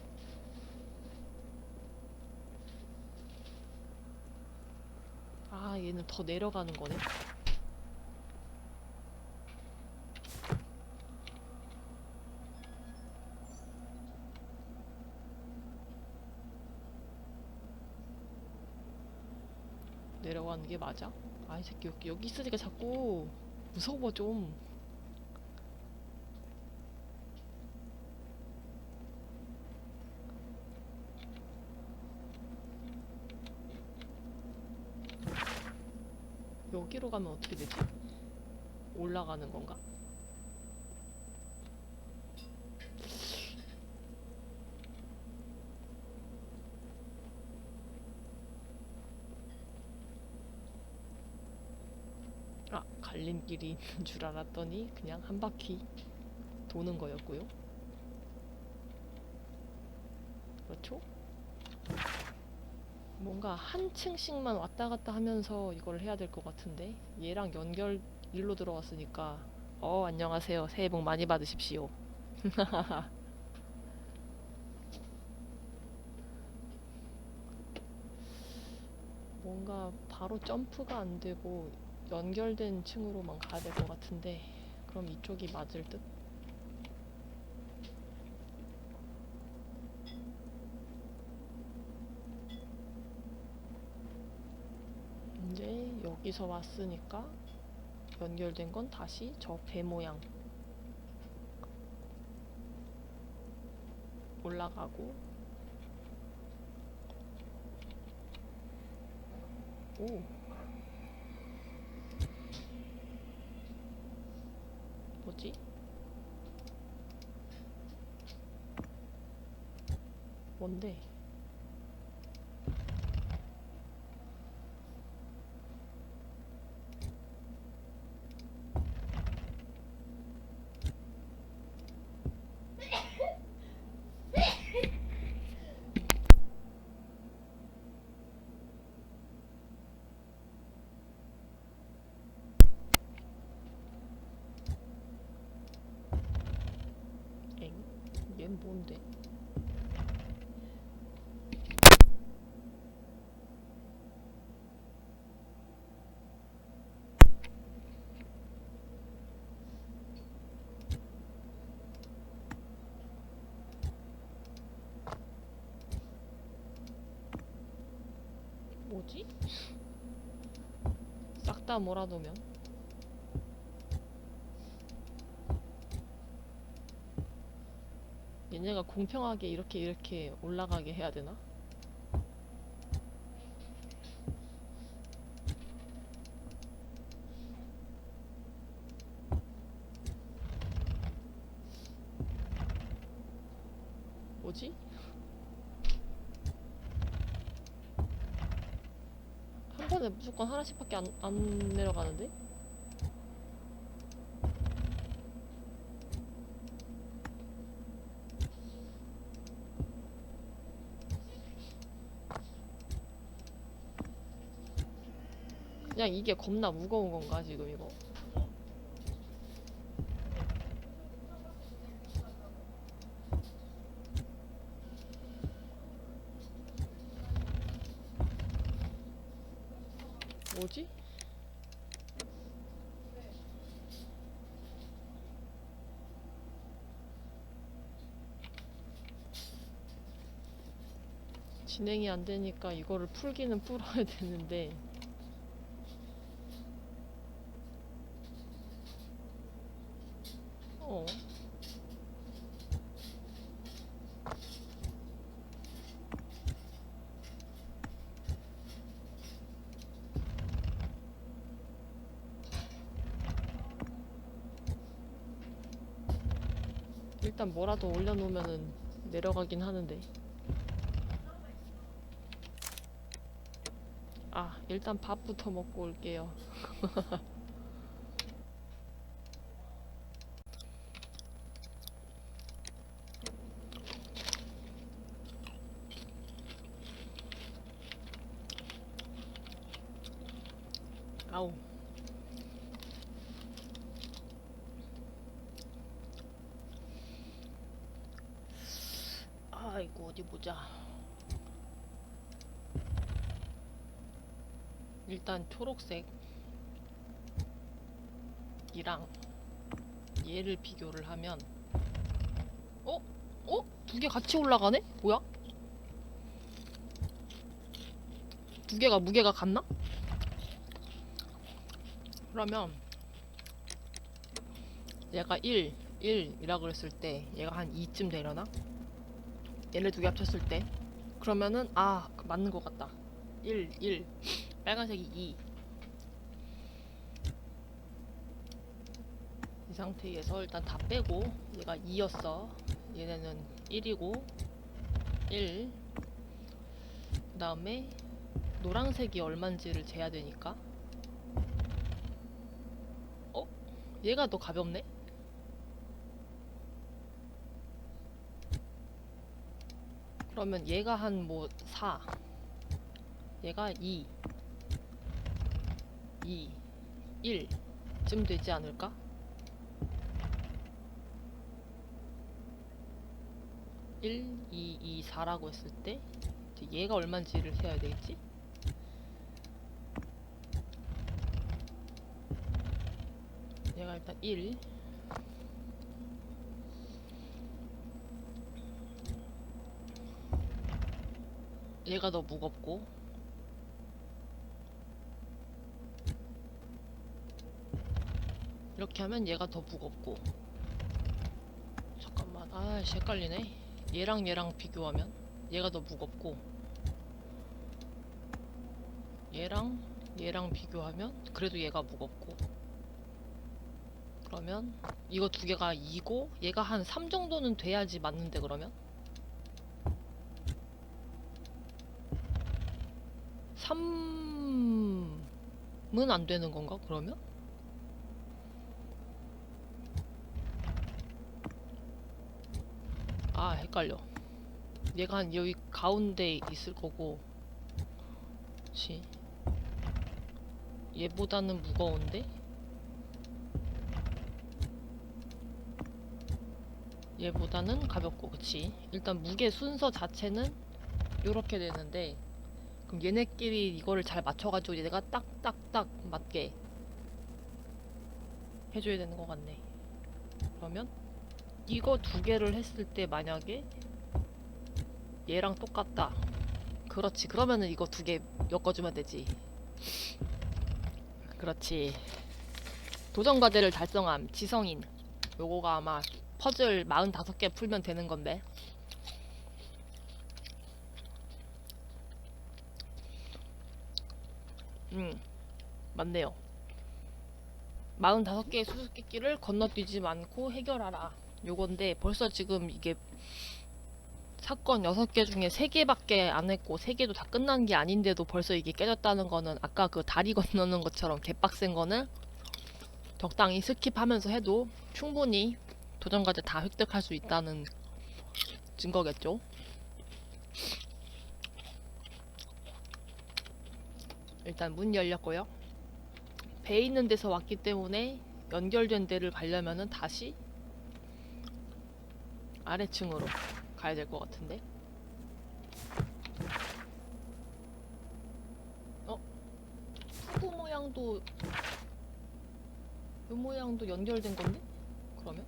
얘는 더 내려가는 거네. 내려가는 게 맞아? 이 새끼 여기 있으니까 자꾸 무서워 좀. 여기로 가면 어떻게 되지? 올라가는 건가? 갈림길이 있는 줄 알았더니 그냥 한 바퀴 도는 거였고요. 그렇죠? 뭔가 한 층씩만 왔다 갔다 하면서 이걸 해야 될 것 같은데 얘랑 연결 일로 들어왔으니까 안녕하세요. 새해 복 많이 받으십시오. 뭔가 바로 점프가 안 되고 연결된 층으로만 가야 될 것 같은데 그럼 이쪽이 맞을 듯? 이제 여기서 왔으니까 연결된 건 다시 저 배 모양 올라가고 오 뭐지? 뭔데? 뭐지? 싹 다 몰아놓으면 얘네가 공평하게 이렇게 올라가게 해야 되나? 뭐지? 한 번에 무조건 하나씩밖에 안 내려가는데? 그냥 이게 겁나 무거운 건가 지금 이거? 뭐지? 진행이 안 되니까 이거를 풀기는 풀어야 되는데 일단 뭐라도 올려놓으면은 내려가긴 하는데. 아, 일단 밥부터 먹고 올게요. 아우. 아이고, 어디 보자. 일단 초록색 이랑 얘를 비교를 하면 어? 두 개 같이 올라가네? 뭐야? 두 개가 무게가 같나? 그러면 얘가 1이라 그랬을 때 얘가 한 2쯤 되려나? 얘네 두 개 합쳤을 때 그러면은 맞는 것 같다. 1 빨간색이 2. 이 상태에서 일단 다 빼고 얘가 2였어. 얘네는 1이고 1. 그 다음에 노란색이 얼만지를 재야 되니까 얘가 더 가볍네? 그러면 얘가 한 뭐 4, 얘가 2, 1쯤 되지 않을까? (1, 2, 4라고 했을 때 얘가 얼만지를 세야 되겠지? 얘가 일단 1. 얘가 더 무겁고 이렇게 하면 얘가 더 무겁고 잠깐만 헷갈리네. 얘랑 비교하면 얘가 더 무겁고 얘랑 비교하면 그래도 얘가 무겁고 그러면 이거 두 개가 2고 얘가 한 3 정도는 돼야지 맞는데 그러면 3은 안 되는 건가 그러면? 헷갈려. 얘가 한 여기 가운데 있을 거고 그치 얘보다는 무거운데 얘보다는 가볍고 그치. 일단 무게 순서 자체는 요렇게 되는데 그럼 얘네끼리 이거를 잘 맞춰가지고 얘가 딱딱딱 맞게 해줘야 되는 것 같네. 그러면 이거 두 개를 했을 때 만약에 얘랑 똑같다 그렇지. 그러면은 이거 2개 엮어주면 되지. 그렇지. 도전 과제를 달성함. 지성인. 요거가 아마 퍼즐 45개 풀면 되는 건데. 맞네요. 45개의 수수께끼를 건너뛰지 않고 해결하라. 요건데 벌써 지금 이게 사건 6개 중에 3개밖에 안 했고 3개도 다 끝난 게 아닌데도 벌써 이게 깨졌다는 거는 아까 그 다리 건너는 것처럼 개빡센 거는 적당히 스킵하면서 해도 충분히 도전과제 다 획득할 수 있다는 증거겠죠. 일단 문 열렸고요. 배 있는 데서 왔기 때문에 연결된 데를 가려면은 다시 아래층으로 가야 될 것 같은데. 투구 모양도 이 모양도 연결된 건데? 그러면?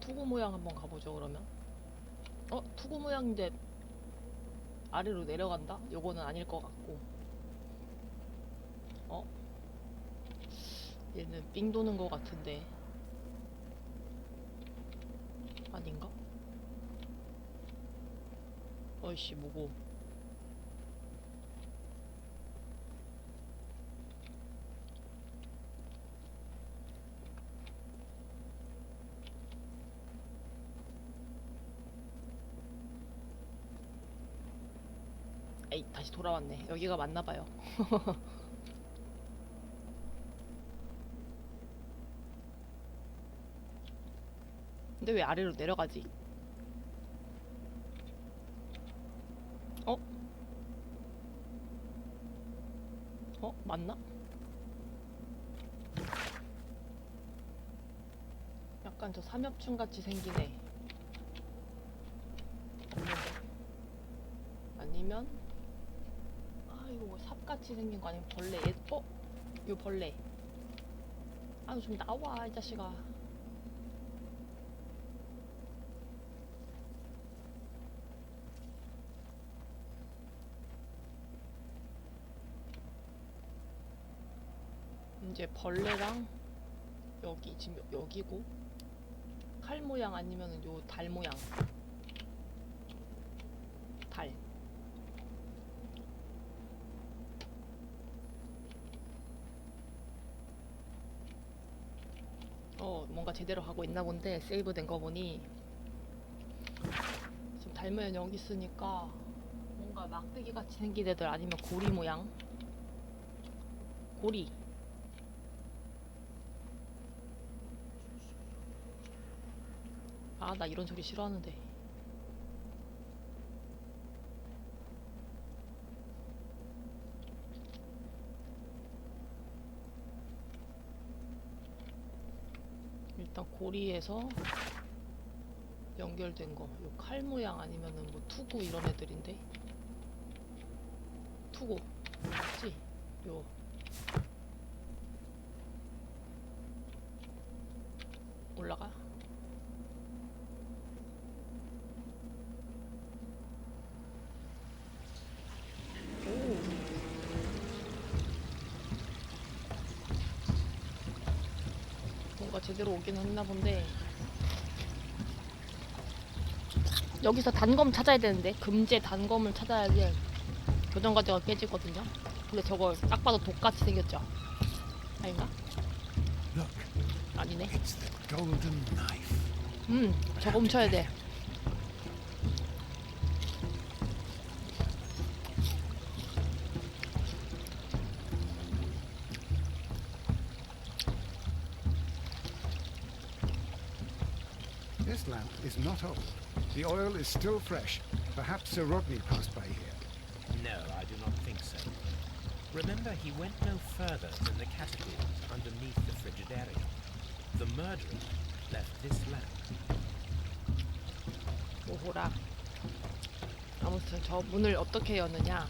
투구 모양 한번 가보죠. 그러면 투구 모양인데 아래로 내려간다? 요거는 아닐 것 같고. 얘는 삥 도는 것 같은데 아닌가? 어이씨 뭐고. 에이 다시 돌아왔네. 여기가 맞나봐요. 근데 왜 아래로 내려가지? 맞나? 약간 저 삼엽충 같이 생기네. 없는데. 아니면 이거 뭐 삽같이 생긴 거 아니면 벌레? 요 벌레. 아유 좀 나와 이 자식아. 이제 벌레랑 여기 지금 여기고 칼 모양 아니면은 요 달 모양. 달. 뭔가 제대로 하고 있나 본데 세이브 된 거 보니 지금 달 모양 여기 있으니까 뭔가 막대기 같이 생긴 애들 아니면 고리 모양. 고리. 나 이런 소리 싫어하는데. 일단 고리에서 연결된 거. 요 칼 모양 아니면은 뭐 투구 이런 애들인데. 투구. 맞지? 요. 올라가? 뭔가 제대로 오긴 했나 본데. 여기서 단검 찾아야 되는데. 금제 단검을 찾아야지 교정 과제가 깨지거든요. 근데 저거 딱 봐도 독같이 생겼죠? 아닌가? Look, 아니네. it's the golden knife. 저거 훔쳐야 돼. This lamp is not old. The oil is still fresh. Perhaps Sir Rodney passed by here. No, I do not think so. Remember, he went no further than the catacombs underneath the Frigidarium. The murderer left this lamp. 오호라. 아무튼 저 문을 어떻게 여느냐.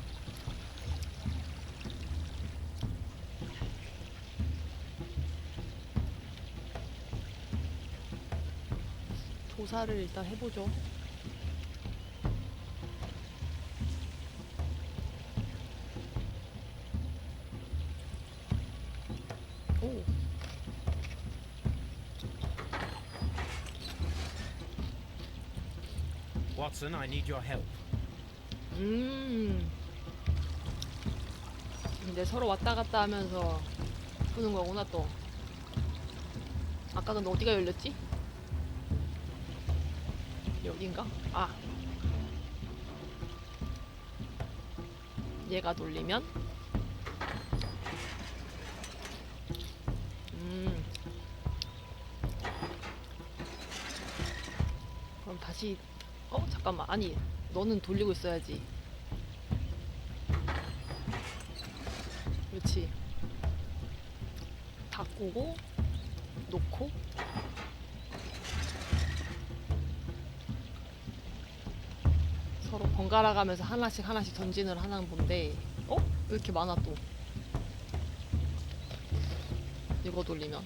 조사를 일단 해보죠. 오. Watson, I need your help. 근데 서로 왔다 갔다 하면서 푸는 거구나 또. 아까 근데 어디가 열렸지? 여긴가? 아. 얘가 돌리면 그럼 다시 잠깐만. 아니 너는 돌리고 있어야지. 그렇지. 바꾸고 놓고 서로 번갈아 가면서 하나씩 하나씩 전진을 하는 건데 왜 이렇게 많아 또. 이거 돌리면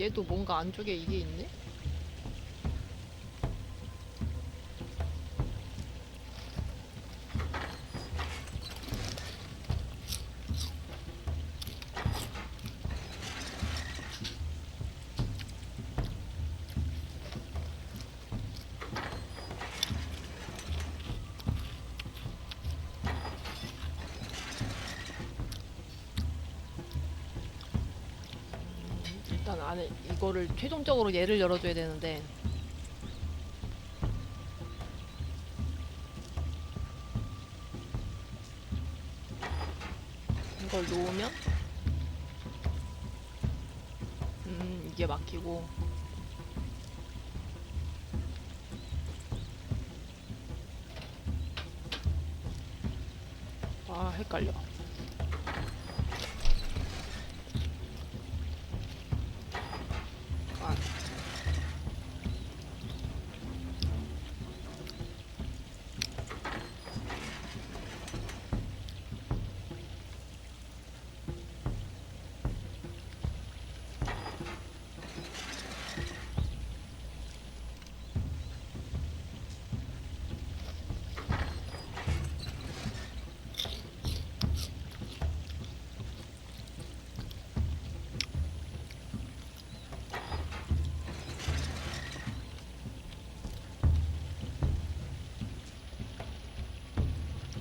얘도 뭔가 안쪽에 이게 있네? 일단 안에 이거를 최종적으로 얘를 열어줘야 되는데 이걸 놓으면 이게 막히고 아 헷갈려.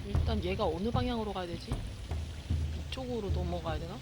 일단 얘가 어느 방향으로 가야 되지? 이쪽으로 넘어가야 되나?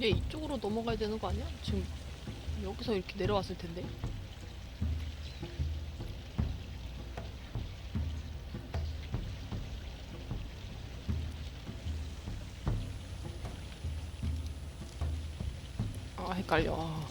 얘 이쪽으로 넘어가야 되는 거 아니야? 지금 여기서 이렇게 내려왔을 텐데. 아 헷갈려.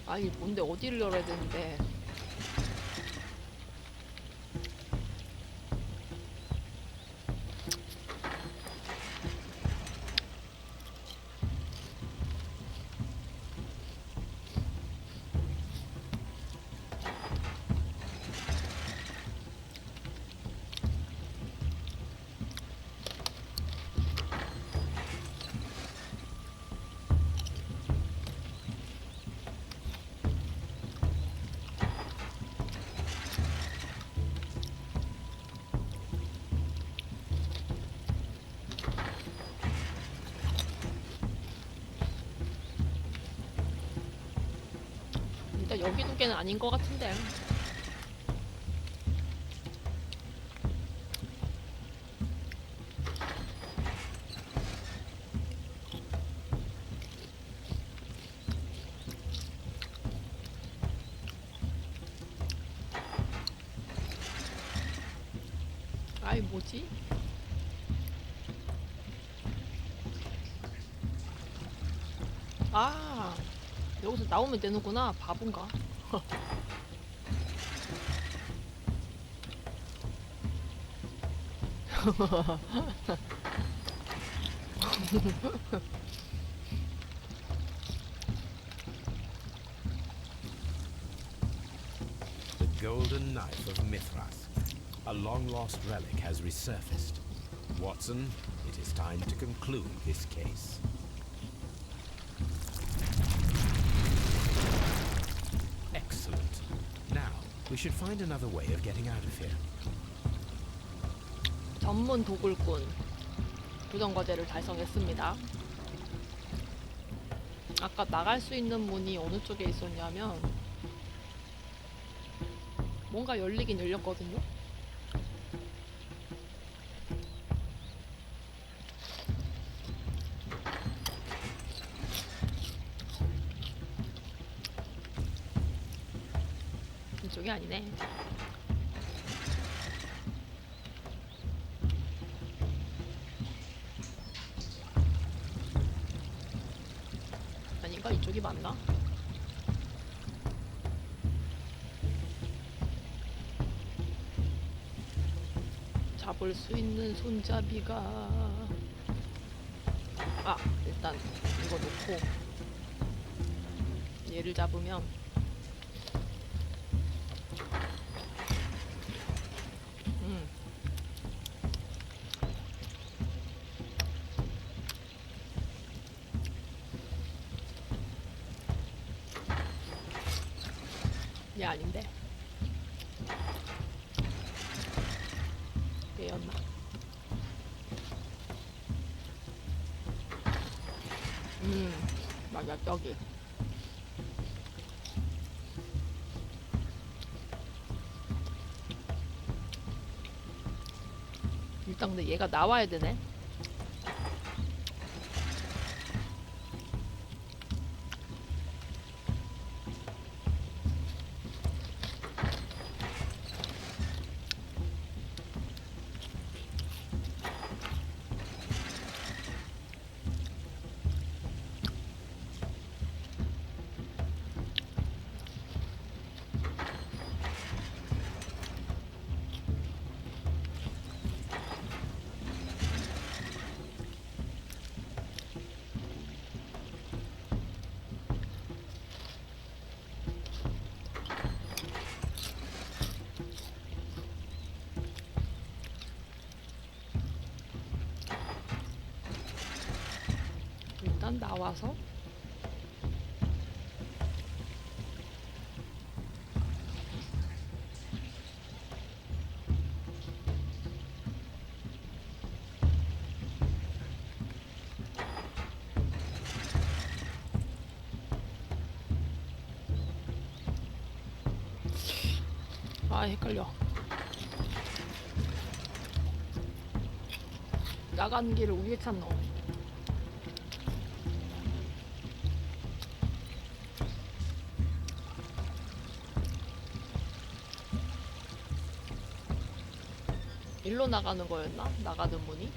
아니 뭔데 어디를 열어야 되는데. 여기 두 개는 아닌 것 같은데. 아이 뭐지? 아 여기서 나오면 되는구나. 바본가? The golden knife of Mithras. A long-lost relic has resurfaced. Watson, it is time to conclude this case. Excellent. Now, we should find another way of getting out of here. 전문 도굴꾼 부정 과제를 달성했습니다. 아까 나갈 수 있는 문이 어느 쪽에 있었냐면 뭔가 열리긴 열렸거든요. 이쪽이 아니네. 아닌가? 이쪽이 맞나? 잡을 수 있는 손잡이가 일단 이거 놓고 얘를 잡으면 얘 아닌데 얘였나? 맞아 여기. 일단 근데 얘가 나와야 되네. 일단 나와서 헷갈려. 나가는 길을 위에 찾노. 일로 나가는 거였나? 나가는 문이?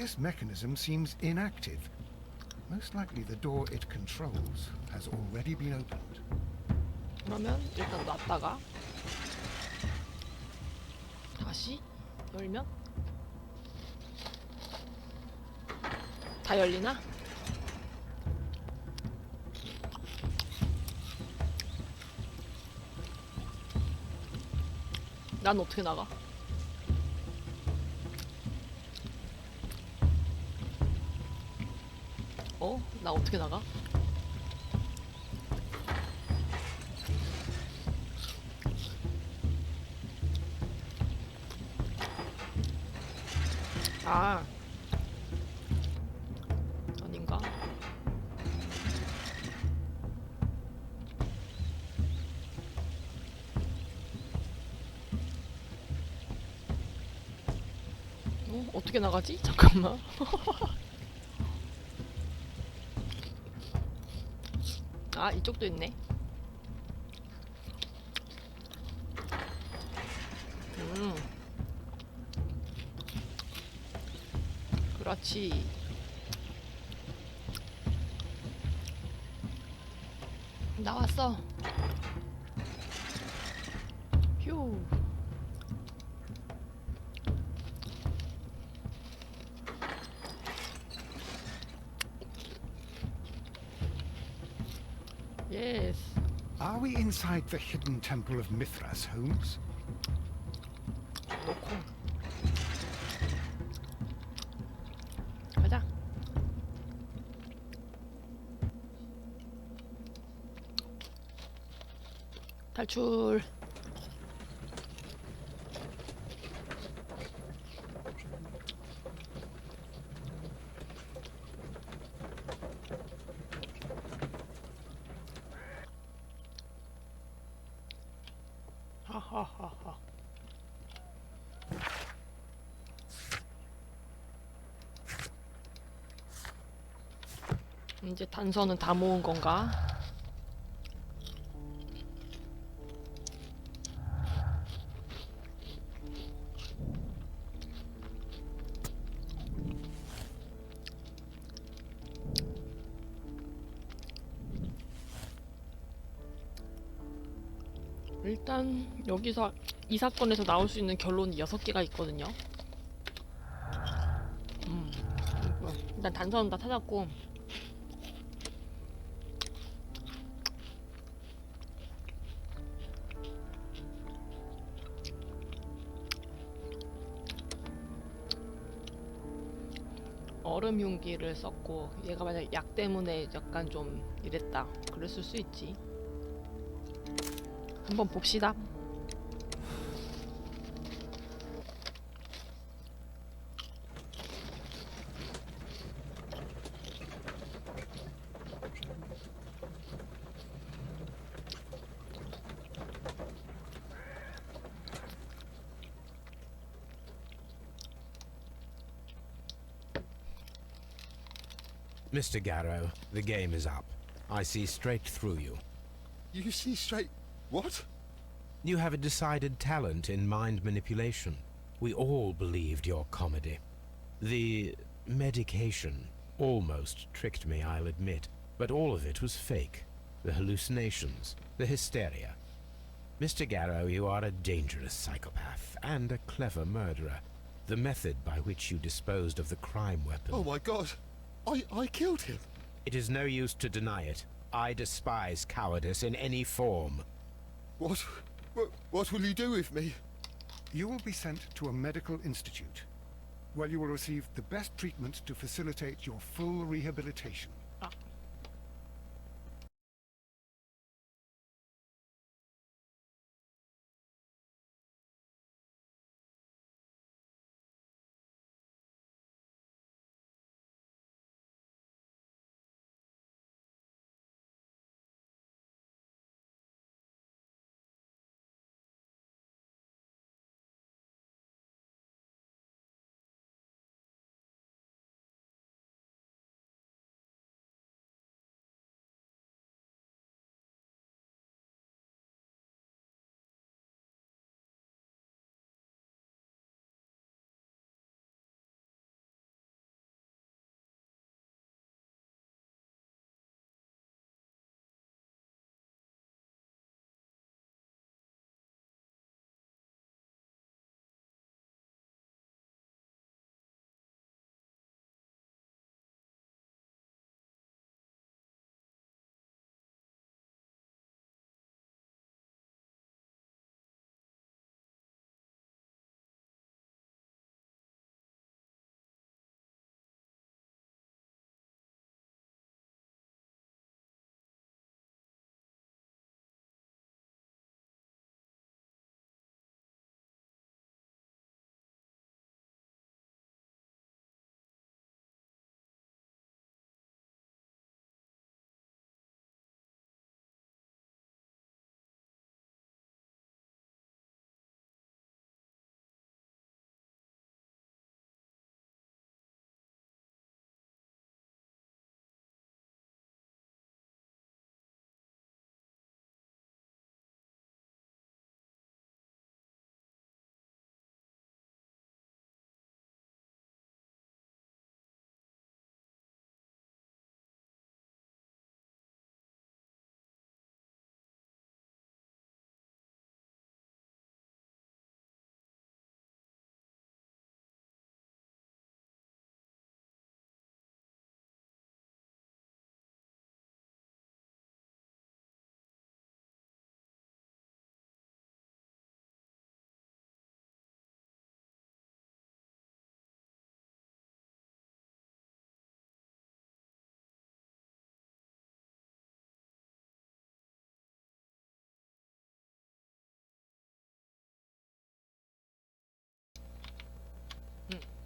this mechanism seems inactive. Most likely the door it controls has already been opened. 그러면 일단 놨다가 다시 열면 다 열리나? 난 어떻게 나가? 어? 나 어떻게 나가? 아, 아닌가? 어떻게 나가지? 잠깐만. 아, 이쪽도 있네. 그렇지. 나왔어. 휴. Yes. Are we inside the hidden temple of Mithras, Holmes? 놓고. 가자. 탈출. 하하하하. 이제 단서는 다 모은 건가? 일단 여기서 이 사건에서 나올 수 있는 결론이 6개가 있거든요. 일단 단서는 다 찾았고 얼음 흉기를 썼고 얘가 만약 약 때문에 약간 좀 이랬다 그랬을 수 있지. 한번 봅시다. Mr. Garrow, the game is up. I see straight through you. You see straight... What? You have a decided talent in mind manipulation. We all believed your comedy. The medication almost tricked me, I'll admit, but all of it was fake. The hallucinations, the hysteria. Mr. Garrow, you are a dangerous psychopath and a clever murderer. The method by which you disposed of the crime weapon... Oh my god! I killed him! It is no use to deny it. I despise cowardice in any form. What will you do with me? You will be sent to a medical institute, where you will receive the best treatment to facilitate your full rehabilitation.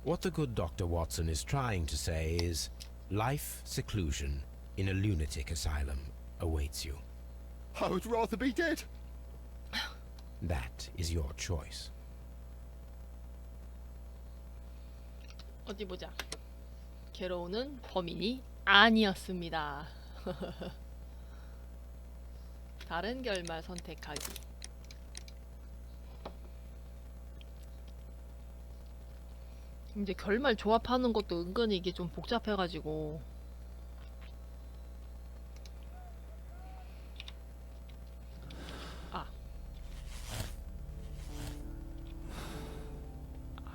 What the good Dr. Watson is trying to say is, life seclusion in a lunatic asylum awaits you. I would rather be dead. That is your choice. 어디 보자. 게로우는 범인이 아니었습니다. 다른 결말 선택하기. 이제 결말 조합하는 것도 은근히 이게 좀 복잡해가지고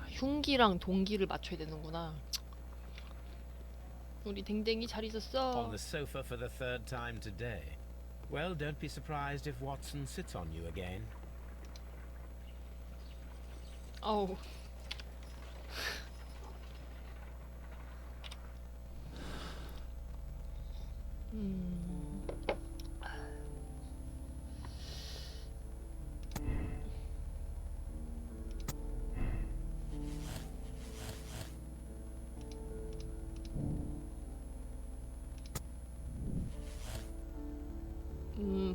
흉기랑 동기를 맞춰야 되는구나. 우리 댕댕이 잘 있었어. On the sofa for the third time today. Well, don't be surprised if Watson sits on you again. 어우.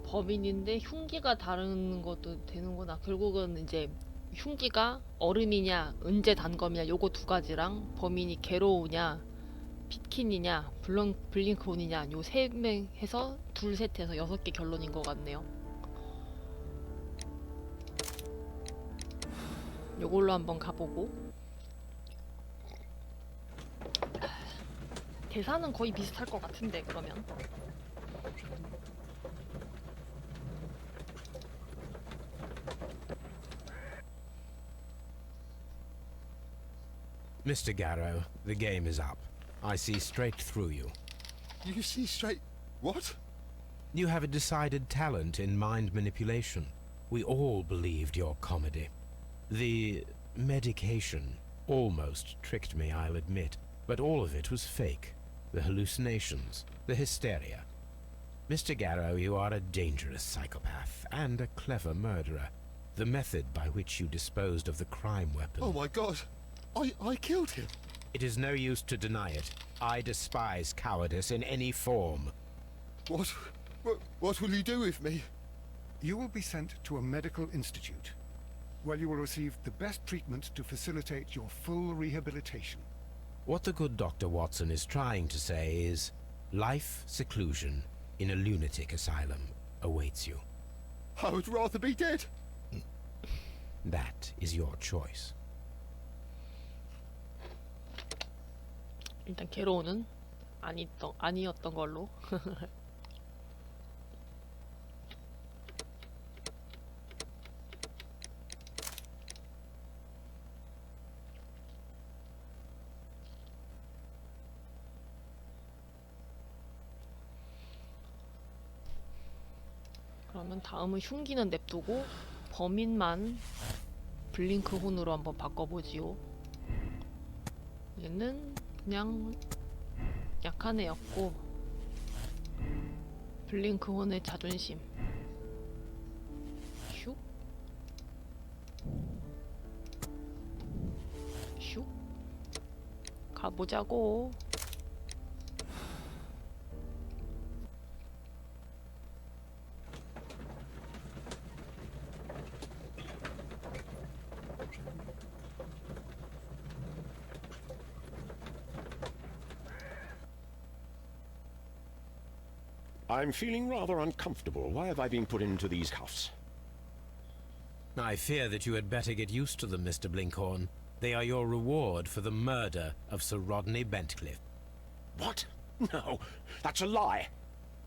범인인데 흉기가 다른 것도 되는구나. 결국은 이제 흉기가 얼음이냐 은재 단검이냐 요거 두 가지랑 범인이 게로우냐 피킨이냐 블링크온이냐 요 세 명 해서 둘 셋 해서 6개 결론인 것 같네요. 요걸로 한번 가보고 대사는 거의 비슷할 것 같은데 그러면 Mr. Garrow, the game is up. I see straight through you. You see straight... What? You have a decided talent in mind manipulation. We all believed your comedy. The medication almost tricked me, I'll admit, but all of it was fake. The hallucinations, the hysteria. Mr. Garrow, you are a dangerous psychopath and a clever murderer. The method by which you disposed of the crime weapon... Oh my god. I killed him. It is no use to deny it. I despise cowardice in any form. What will you do with me? You will be sent to a medical institute, where you will receive the best treatment to facilitate your full rehabilitation. What the good Dr. Watson is trying to say is, life seclusion in a lunatic asylum awaits you. I would rather be dead. That is your choice. 일단 게로우는 아니었던 걸로. 그러면 다음은 흉기는 냅두고 범인만 블링크혼으로 한번 바꿔보지요. 얘는 그냥 약한 애였고 블링크혼의 자존심. 슉 슉 가보자고. I'm feeling rather uncomfortable. Why have I been put into these cuffs? I fear that you had better get used to them, Mr. Blinkhorn. They are your reward for the murder of Sir Rodney Bentcliffe. What? No, that's a lie.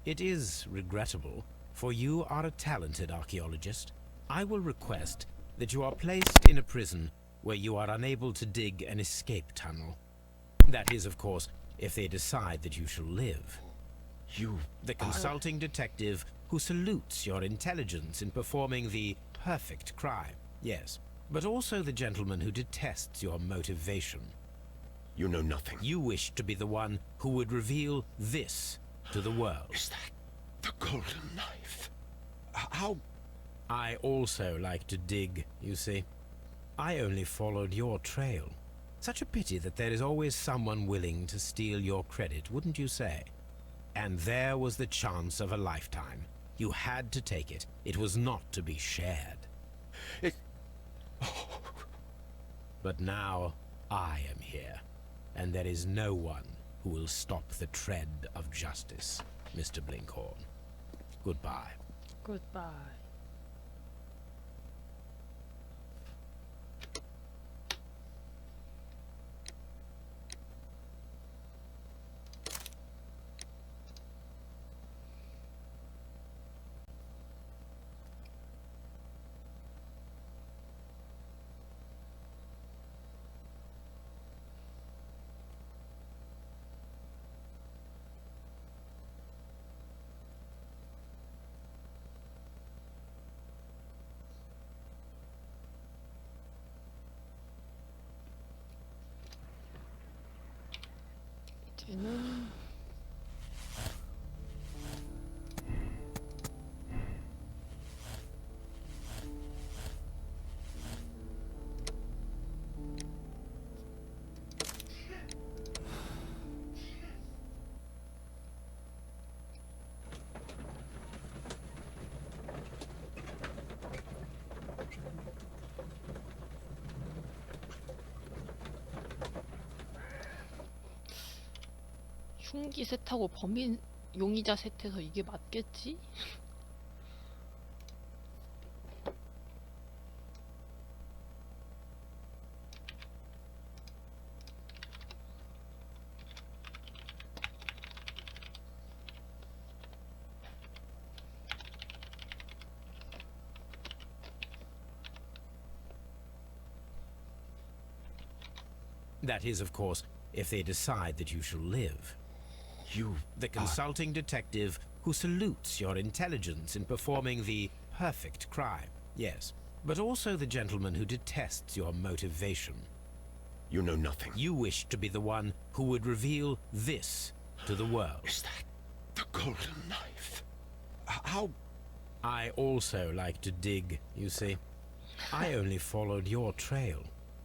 It is regrettable, for you are a talented archaeologist. I will request that you are placed in a prison where you are unable to dig an escape tunnel. That is, of course, if they decide that you shall live. The consulting detective who salutes your intelligence in performing the perfect crime, yes, but also the gentleman who detests your motivation. You know nothing. You wish to be the one who would reveal this to the world. Is that the golden knife? How? I also like to dig, you see. I only followed your trail. Such a pity that there is always someone willing to steal your credit, wouldn't you say? And there was the chance of a lifetime. You had to take it. It was not to be shared. It... But now I am here, and there is no one who will stop the tread of justice, Mr. Blinkhorn. Goodbye. Goodbye. 이제는 흉기 셋하고 범인 용의자 셋해서 이게 맞겠지? That is, of course, if they decide that you shall live. You... The consulting detective who salutes your intelligence in performing the perfect crime. Yes, but also the gentleman who detests your motivation. You know nothing. You wish to be the one who would reveal this to the world. Is that the golden knife? How... I also like to dig, you see. I only followed your trail.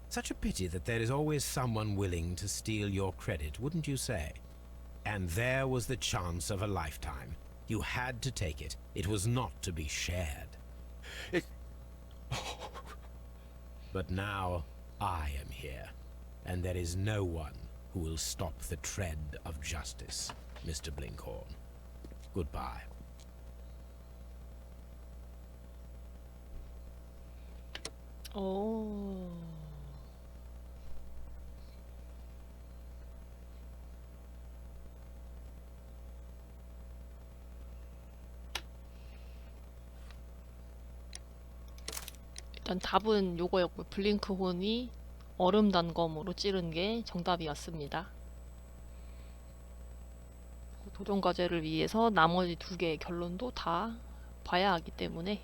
Such a pity that there is always someone willing to steal your credit, wouldn't you say? And there was the chance of a lifetime. You had to take it. It was not to be shared. It... But now I am here, and there is no one who will stop the tread of justice, Mr. Blinkhorn. Goodbye. 오. 일단 답은 요거였고 블링크혼이 얼음 단검으로 찌른 게 정답이었습니다. 도전 과제를 위해서 나머지 두 개의 결론도 다 봐야 하기 때문에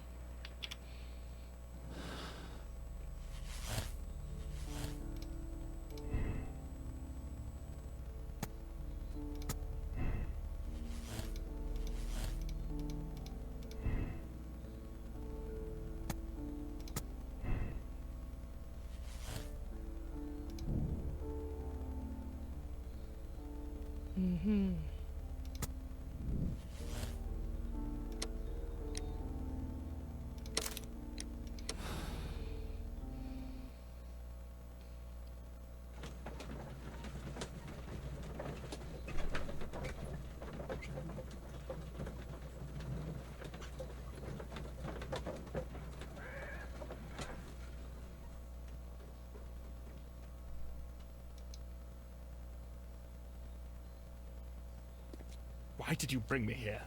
Why did you bring me here?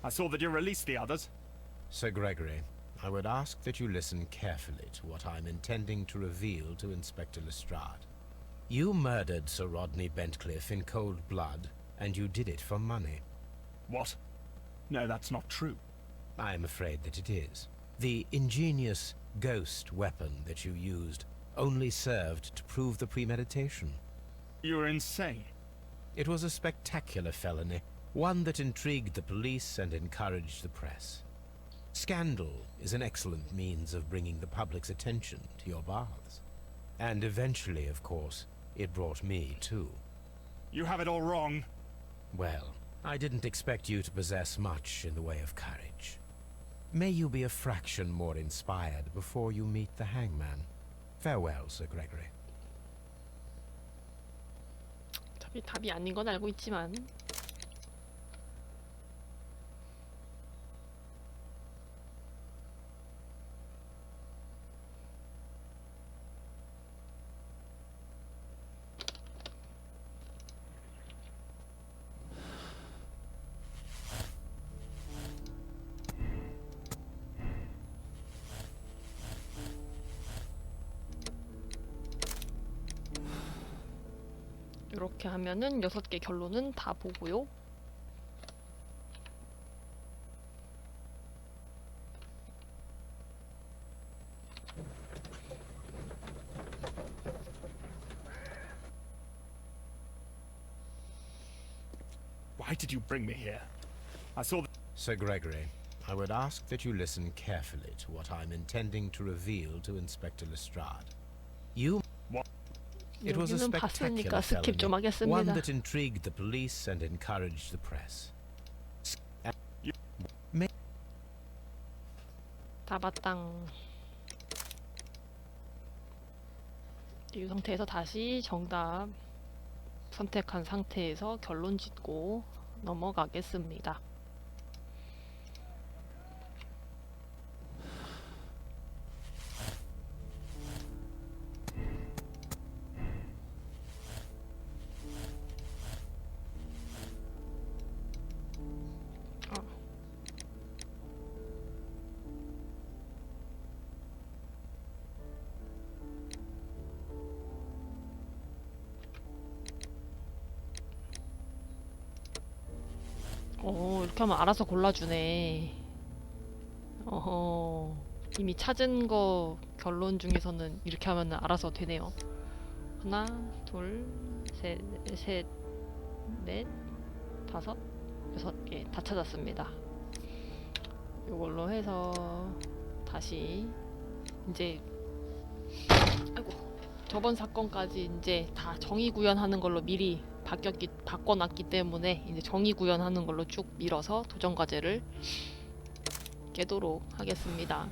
I saw that you released the others. Sir Gregory, I would ask that you listen carefully to what I'm intending to reveal to Inspector Lestrade. You murdered Sir Rodney Bentcliffe in cold blood, and you did it for money. What? No, that's not true. I'm afraid that it is. The ingenious ghost weapon that you used only served to prove the premeditation. You're insane. It was a spectacular felony, one that intrigued the police and encouraged the press. Scandal is an excellent means of bringing the public's attention to your baths. And eventually, of course, it brought me too. You have it all wrong. Well, I didn't expect you to possess much in the way of courage. May you be a fraction more inspired before you meet the hangman. Farewell, Sir Gregory. 답이 아닌 건 알고 있지만 이렇게 하면은 6개 결론은 다 보고요. Why did you bring me here? I saw the... Sir Gregory, I would ask that you listen carefully to what I'm intending to reveal to Inspector Lestrade. You... What? It was a 여기는 spectacular 봤으니까 스킵 좀 felony, one 하겠습니다. that intrigued the police and encouraged the press. 다 봤당. 이 상태에서 다시 정답 선택한 상태에서 결론 짓고 넘어가겠습니다. 이렇게 하면 알아서 골라주네. 어허, 이미 찾은 거 결론 중에서는 이렇게 하면 알아서 되네요. 하나, 둘, 셋, 넷, 다섯, 6개 다 찾았습니다. 이걸로 해서 다시 이제 아이고, 저번 사건까지 이제 다 정의 구현하는 걸로 미리 바꿔놨기 때문에 이제 정의 구현하는 걸로 쭉 밀어서 도전 과제를 깨도록 하겠습니다.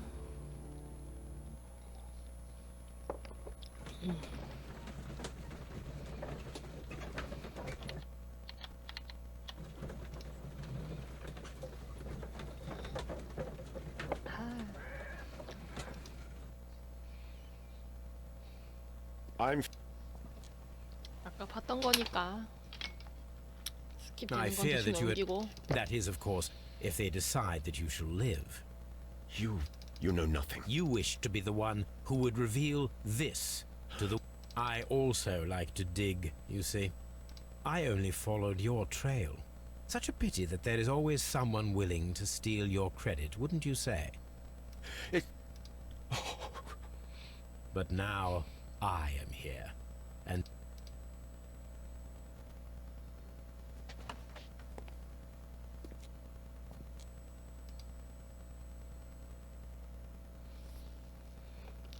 I'm 아까 봤던 거니까 스킵 I 되는 건 fear 대충 that you had... 넘기고. That is, of course, if they decide that you shall live. You know nothing. You wish to be the one who would reveal this to the... I also like to dig, you see. I only followed your trail. Such a pity that there is always someone willing to steal your credit, wouldn't you say? It... But now I am here, and...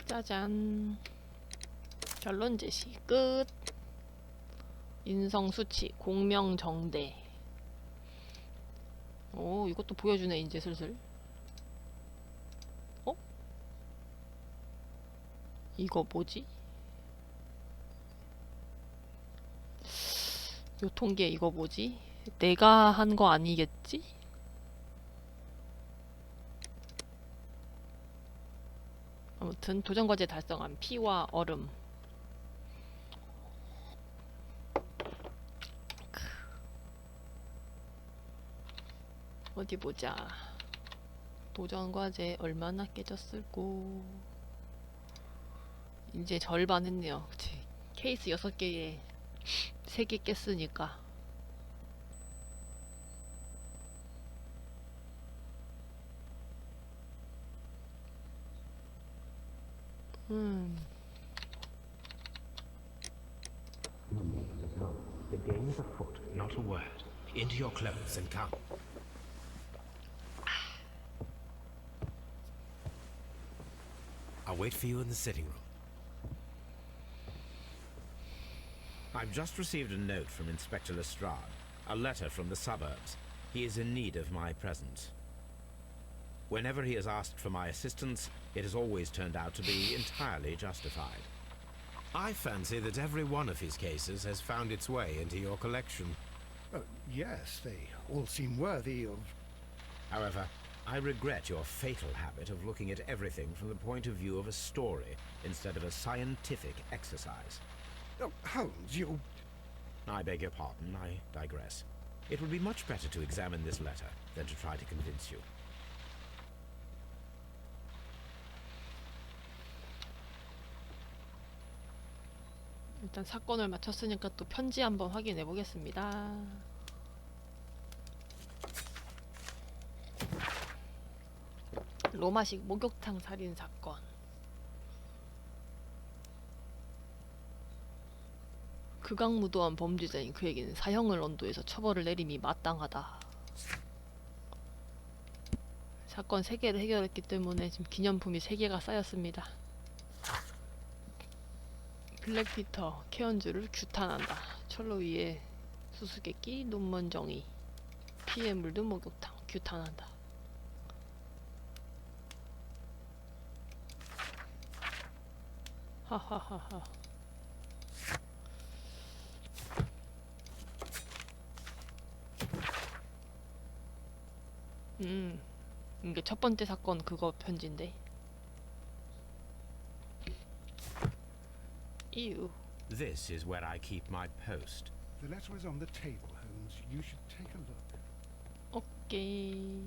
짜잔. 결론 제시 끝. 인성 수치, 공명 정대. 오, 이것도 보여주네 이제 슬슬. 어? 이거 뭐지? 요 통계 이거 뭐지? 내가 한 거 아니겠지? 아무튼 도전과제 달성한 피와 얼음. 어디 보자. 도전과제 얼마나 깨졌을꼬. 이제 절반 했네요. 그치? 케이스 6개에 3개 깼으니까. The game is afoot, not a word. Into your clothes and come. I'll wait for you in the sitting room. I've just received a note from Inspector Lestrade, a letter from the suburbs. He is in need of my presence. Whenever he has asked for my assistance, it has always turned out to be entirely justified. I fancy that every one of his cases has found its way into your collection. Yes, they all seem worthy of... However, I regret your fatal habit of looking at everything from the point of view of a story instead of a scientific exercise. Oh, Holmes, you... I beg your pardon, I digress. It would be much better to examine this letter than to try to convince you. 일단 사건을 마쳤으니까 또 편지 한번 확인해 보겠습니다. 로마식 목욕탕 살인 사건. 극악무도한 범죄자인 그에게는 사형을 언도해서 처벌을 내림이 마땅하다. 사건 3개를 해결했기 때문에 지금 기념품이 3개가 쌓였습니다. 블랙피터, 케언즈를 규탄한다. 철로 위에 수수께끼, 눈먼정이, 피에 물든 목욕탕, 규탄한다. 하하하하. 이게 첫 번째 사건 그거 편지인데. Ew. This is where I keep my post. The letter is on the table, Holmes. You should take a look. 오케이.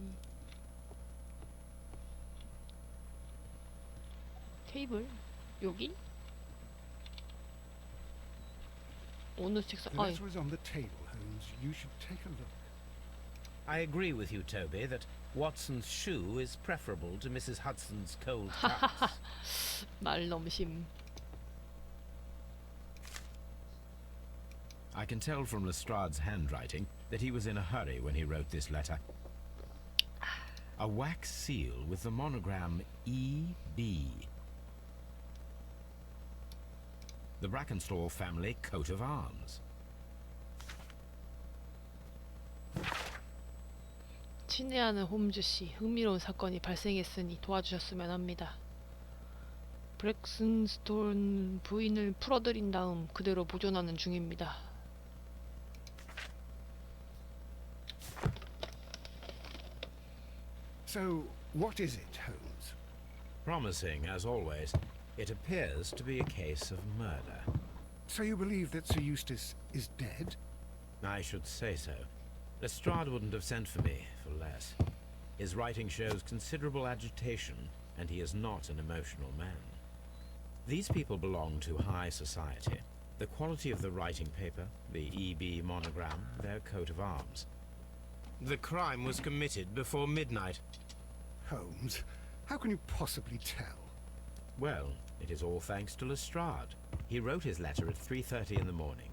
테이블? 여기? 어느 책상? The 아, letter is on the table, Holmes. You should take a look. I agree with you, Toby, that Watson's shoe is preferable to Mrs. Hudson's cold cuts. 말넘심. I can tell from Lestrade's handwriting that he was in a hurry when he wrote this letter. A wax seal with the monogram E.B. The Brackenstall family coat of arms. 친애하는 홈즈 씨, 흥미로운 사건이 발생했으니 도와주셨으면 합니다. 브렉슨스톤 부인을 풀어들인 다음 그대로 보존하는 중입니다. So, what is it, Holmes? Promising, as always, it appears to be a case of murder. So you believe that Sir Eustace is dead? I should say so. Lestrade wouldn't have sent for me for less. His writing shows considerable agitation, and he is not an emotional man. These people belong to high society. The quality of the writing paper, the EB monogram, their coat of arms. The crime was committed before midnight. Holmes, how can you possibly tell? Well, it is all thanks to Lestrade. He wrote his letter at 3:30 in the morning.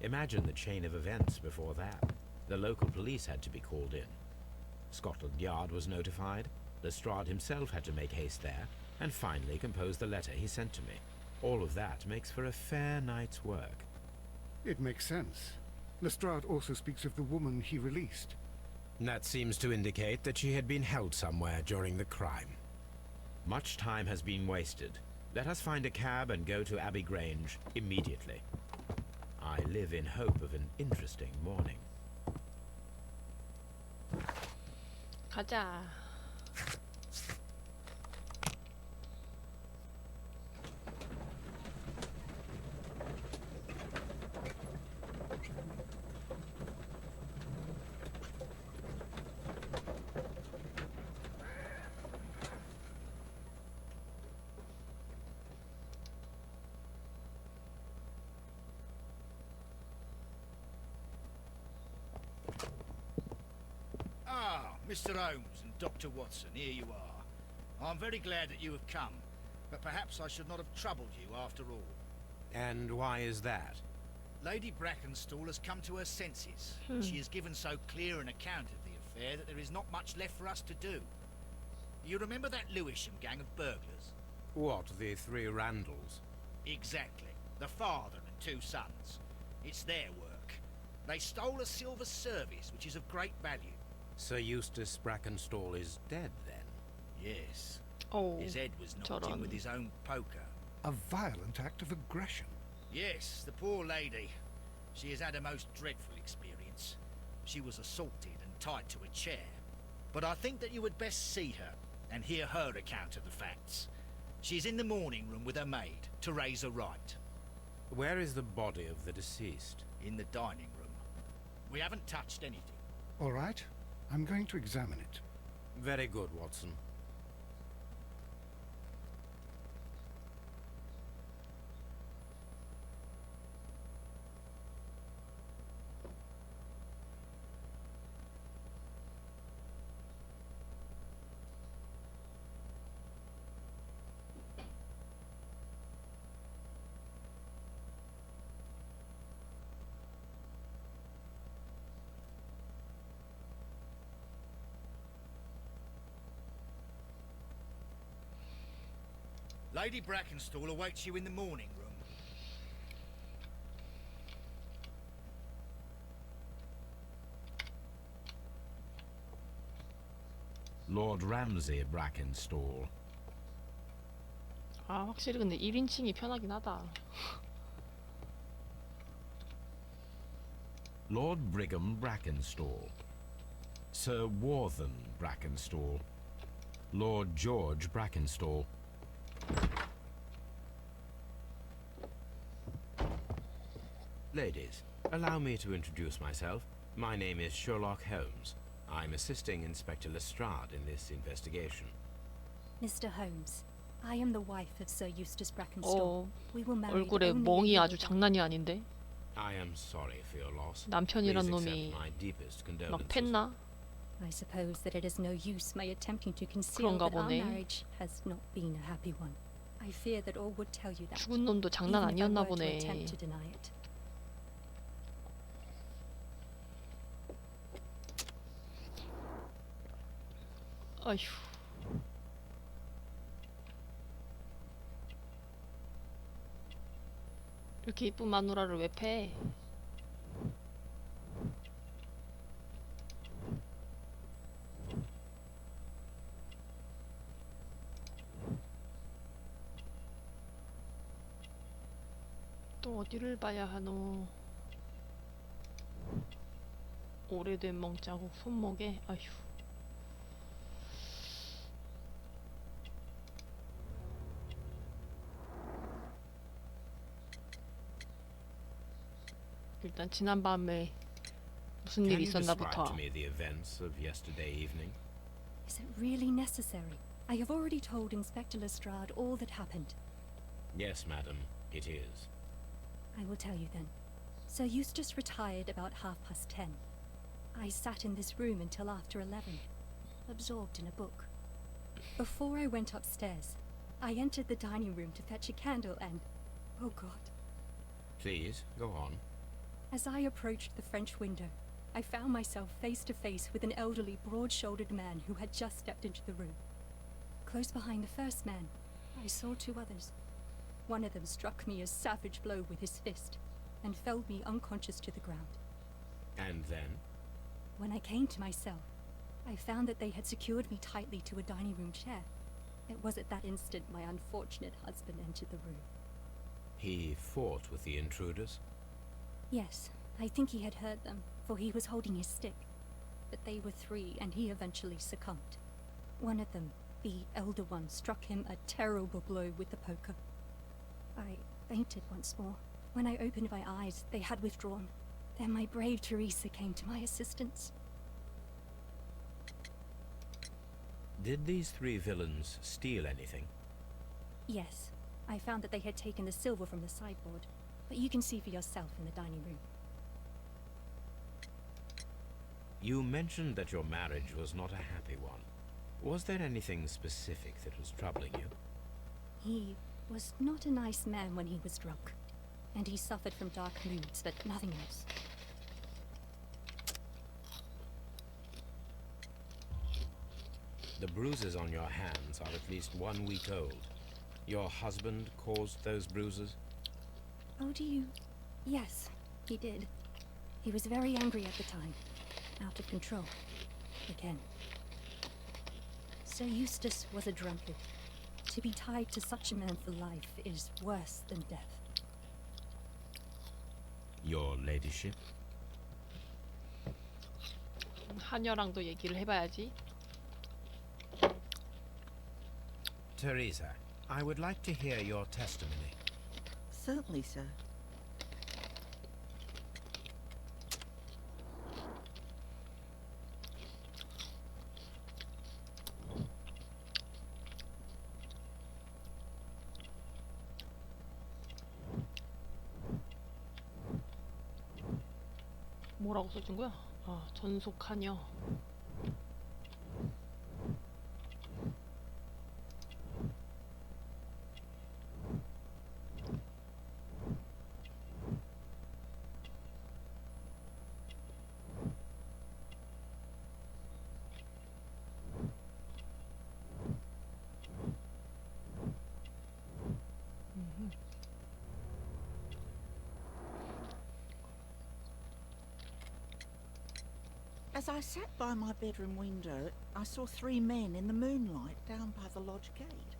Imagine the chain of events before that. The local police had to be called in. Scotland Yard was notified. Lestrade himself had to make haste there, and finally compose the letter he sent to me. All of that makes for a fair night's work. It makes sense. Lestrade also speaks of the woman he released. That seems to indicate that she had been held somewhere during the crime. Much time has been wasted. Let us find a cab and go to Abbey Grange immediately. I live in hope of an interesting morning. 가자. Mr. Holmes and Dr. Watson, here you are. I'm very glad that you have come, but perhaps I should not have troubled you after all. And why is that? Lady Brackenstall has come to her senses. She has given so clear an account of the affair that there is not much left for us to do. You remember that Lewisham gang of burglars? What, the 3 Randalls? Exactly. The father and 2 sons. It's their work. They stole a silver service, which is of great value. Sir Eustace Brackenstall is dead, then? Yes. 오, His head was knocked in 저런. with his own poker. A violent act of aggression. Yes, the poor lady. She has had a most dreadful experience. She was assaulted and tied to a chair. But I think that you would best see her and hear her account of the facts. She's in the morning room with her maid, Teresa Wright. Where is the body of the deceased? In the dining room. We haven't touched anything. All right, I'm going to examine it. Very good, Watson. Lady Brackenstall awaits you in the morning room. Lord Ramsay Brackenstall. 아, 확실히 근데 1인칭이 편하긴 하다. Lord Brigham Brackenstall. Sir Warthen Brackenstall. Lord George Brackenstall. Ladies, allow me to introduce myself. My name is Sherlock Holmes. I'm assisting Inspector Lestrade in this investigation. Mr. Holmes, I am the wife of Sir Eustace Brackenstall. 어, We were married 얼굴에 only 멍이 a year 아주 ago. 장난이 아닌데? I am sorry for your loss. 남편이란 Please 놈이 accept my deepest 막 condolences. 팼나? I suppose that it is no use my attempting to conceal 그런가 that our 보네. marriage has not been a happy one. I fear that all would tell you that. 죽은 놈도 장난 even if I 아니었나 were to 보네. attempt to deny it. 아휴. 이렇게 이쁜 마누라를 왜 패? 또 어디를 봐야 하노? 오래된 멍자국 손목에 아휴. 일단 지난밤에 무슨 Can 일이 you describe 있었나부터. to me the events of yesterday evening? Is it really necessary? I have already told Inspector Lestrade all that happened. Yes, madam, it is. I will tell you then. Sir Eustace retired about 10:30. I sat in this room until after 11, absorbed in a book. Before I went upstairs, I entered the dining room to fetch a candle and... oh God. Please, go on. As I approached the French window, I found myself face to face with an elderly, broad-shouldered man who had just stepped into the room. Close behind the first man, I saw two others. One of them struck me a savage blow with his fist and felled me unconscious to the ground. And then? When I came to myself, I found that they had secured me tightly to a dining room chair. It was at that instant my unfortunate husband entered the room. He fought with the intruders? Yes, I think he had heard them, for he was holding his stick. But they were three, and he eventually succumbed. One of them, the elder one, struck him a terrible blow with the poker. I fainted once more. When I opened my eyes, they had withdrawn. Then my brave Teresa came to my assistance. Did these three villains steal anything? Yes, I found that they had taken the silver from the sideboard, but you can see for yourself in the dining room. You mentioned that your marriage was not a happy one. Was there anything specific that was troubling you? He was not a nice man when he was drunk, and he suffered from dark moods, but nothing else. The bruises on your hands are at least 1 week old. Your husband caused those bruises? Oh, do you? Yes. He did. He was very angry at the time. Out of control. Again. Sir Eustace was a drunkard. To be tied to such a man for life is worse than death. Your ladyship? 하녀랑도 얘기를 해봐야지. Teresa, I would like to hear your testimony. Certainly, sir. 뭐라고 써준 거야? 아, 전속하녀. As I sat by my bedroom window, I saw 3 men in the moonlight down by the lodge gate.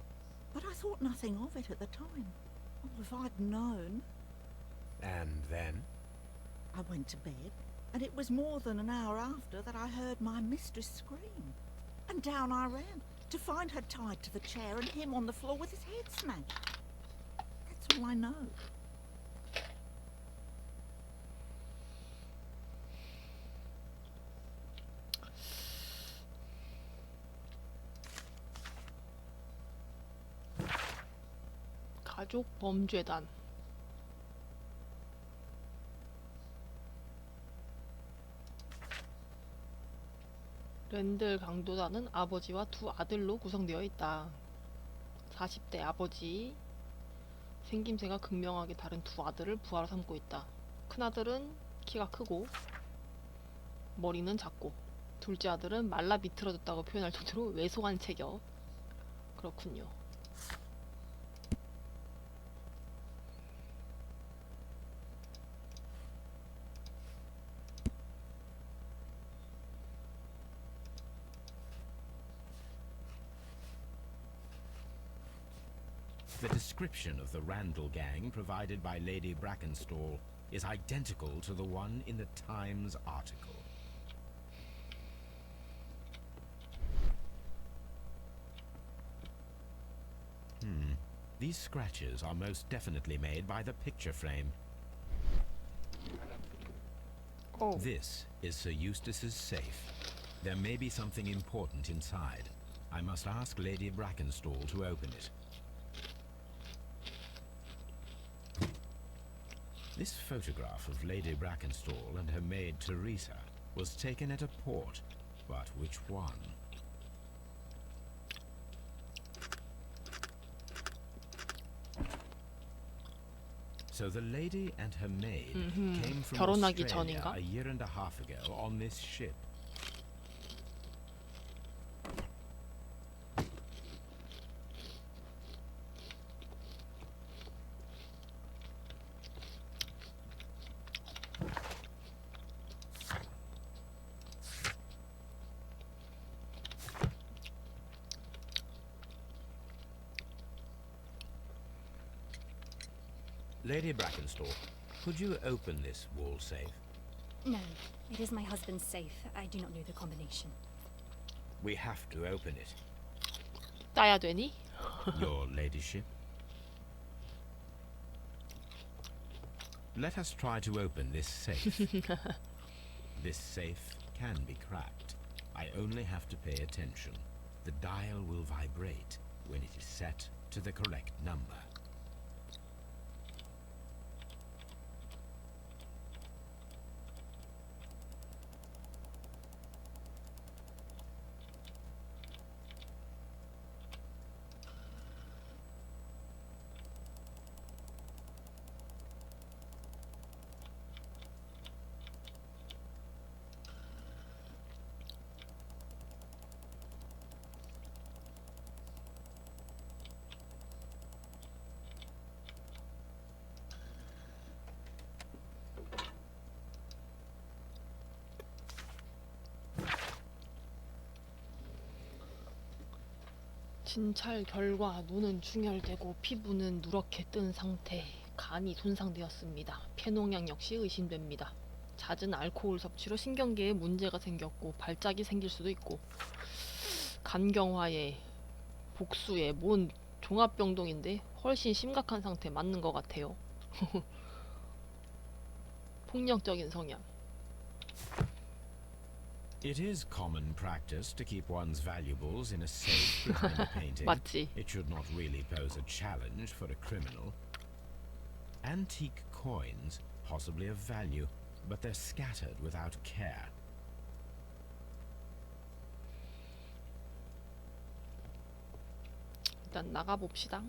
But I thought nothing of it at the time. Oh, if I'd known. And then? I went to bed, and it was more than an hour after that I heard my mistress scream. And down I ran, to find her tied to the chair and him on the floor with his head smashed. That's all I know. 가족 범죄단. 랜들 강도단은 아버지와 2 아들로 구성되어 있다. 40대 아버지. 생김새가 극명하게 다른 2 아들을 부하로 삼고 있다. 큰아들은 키가 크고 머리는 작고, 둘째 아들은 말라 비틀어졌다고 표현할 정도로 왜소한 체격. 그렇군요. The description of the Randall gang provided by Lady Brackenstall is identical to the one in the Times article. These scratches are most definitely made by the picture frame. Oh. This is Sir Eustace's safe. There may be something important inside. I must ask Lady Brackenstall to open it. This photograph of Lady Brackenstall and her maid Teresa was taken at a port, but which one? So the lady and her maid came from 결혼하기 Australia 전인가? a year and a half ago on this ship. Lady Brackenstall, could you open this wall safe? No, it is my husband's safe. I do not know the combination. We have to open it. 따야 되니? Your ladyship. Let us try to open this safe. This safe can be cracked. I only have to pay attention. The dial will vibrate when it is set to the correct number. 진찰 결과 눈은 충혈되고 피부는 누렇게 뜬 상태, 간이 손상되었습니다. 폐농약 역시 의심됩니다. 잦은 알코올 섭취로 신경계에 문제가 생겼고 발작이 생길 수도 있고 간경화에 복수에 뭔 종합병동인데 훨씬 심각한 상태 맞는 것 같아요. 폭력적인 성향. It is common practice to keep one's valuables in a safe behind a painting. 맞지? It should not really pose a challenge for a criminal. Antique coins, possibly of value, but they're scattered without care. 일단 나가봅시다.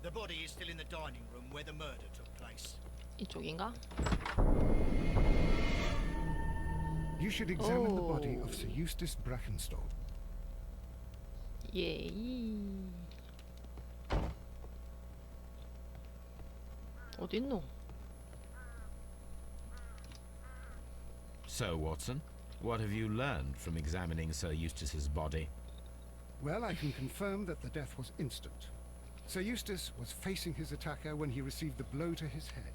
The body is still in the dining room where the murder took place. 이쪽인가? You should examine the body Oh. of Sir Eustace Brackenstall. 예이. 어딨노? So, Watson, what have you learned from examining Sir Eustace's body? Well, I can confirm that the death was instant. Sir Eustace was facing his attacker when he received the blow to his head.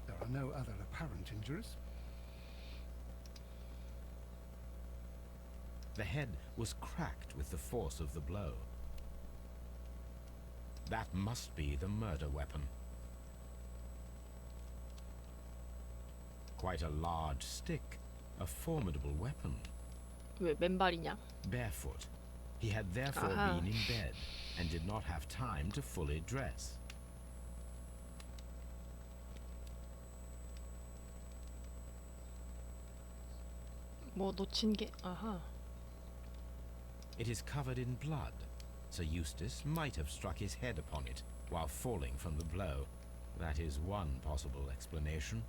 There are no other apparent injuries. The head was cracked with the force of the blow. That must be the murder weapon. Quite a large stick, a formidable weapon. 왜 맨발이냐? Barefoot, he had therefore Aha. been in bed and did not have time to fully dress. 뭐 놓친 게 아하. It is covered in blood. Sir Eustace might have struck his head upon it while falling from the blow. That is one possible explanation.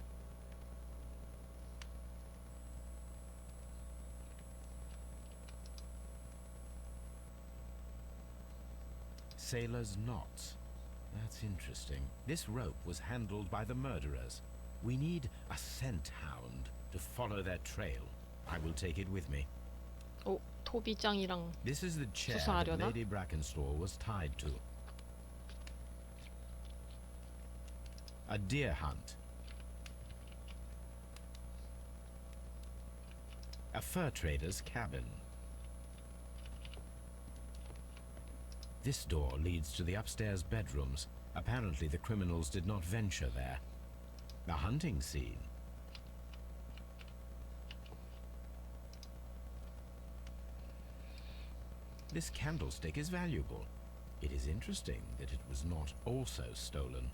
Sailor's knots. That's interesting. This rope was handled by the murderers. We need a scent hound to follow their trail. I will take it with me. 오, 토비짱이랑 This is the chair that 수사하려나? Lady Brackenstall was tied to. A deer hunt. A fur trader's cabin. This door leads to the upstairs bedrooms. Apparently the criminals did not venture there. The hunting scene. This candlestick is valuable. It is interesting that it was not also stolen.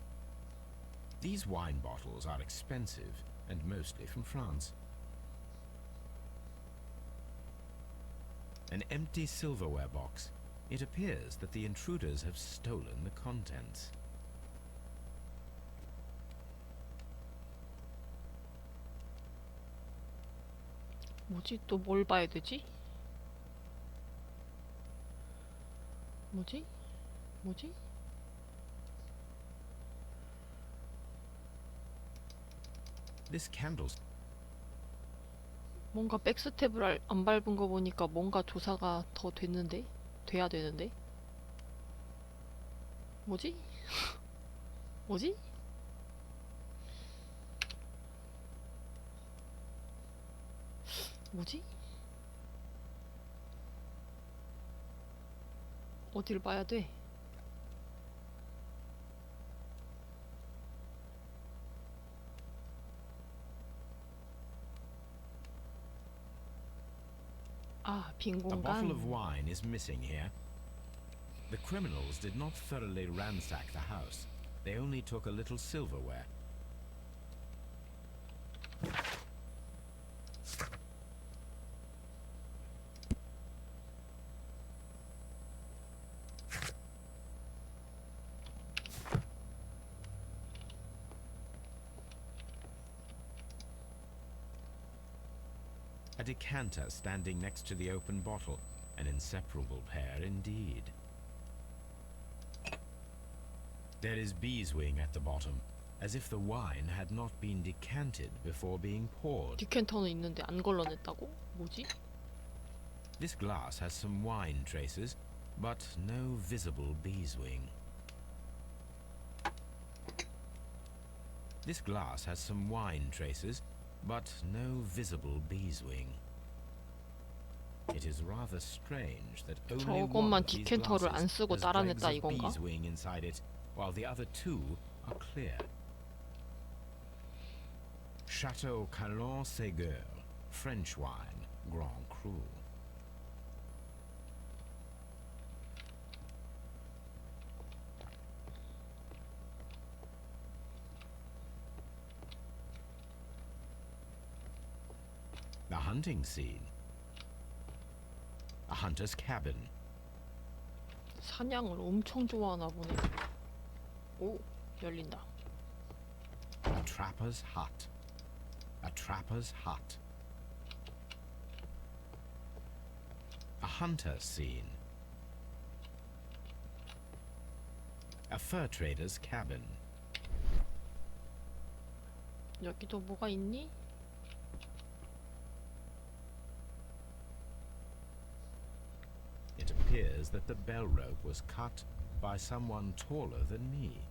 These wine bottles are expensive and mostly from France. An empty silverware box. It appears that the intruders have stolen the contents. 뭐지? 또 뭘 봐야 되지? 뭐지? 뭐지? This candles. 뭔가 백스텝을 안 밟은 거 보니까 뭔가 조사가 더 됐는데? 돼야 되는데? 뭐지? 뭐지? 뭐지? 어딜 봐야 돼? 아, 빈 A bottle of 공간. wine is missing here. The criminals did not thoroughly ransack the house. They only took a little silverware. A decanter standing next to the open bottle. An inseparable pair indeed. There is beeswing at the bottom. as if the wine had not been decanted before being poured. 디켄터는 있는데 안 걸러냈다고? 뭐지? This glass has some wine traces, but no visible beeswing. This glass has some wine traces, but no visible beeswing. It is rather strange that only one 저것만 of these 디켄터를 안 glasses 쓰고 has dregs 따라냈다 of 이건가? beeswing inside it, while the other two are clear. Chateau Calon-Ségur, French wine, Grand Cru. The hunting scene. A hunter's cabin. 사냥을 엄청 좋아하나 보네. 오, 열린다. A trapper's hut. A trapper's hut. A hunter scene. A fur trader's cabin. 여기도 뭐가 있니? It appears that the bell rope was cut by someone taller than me.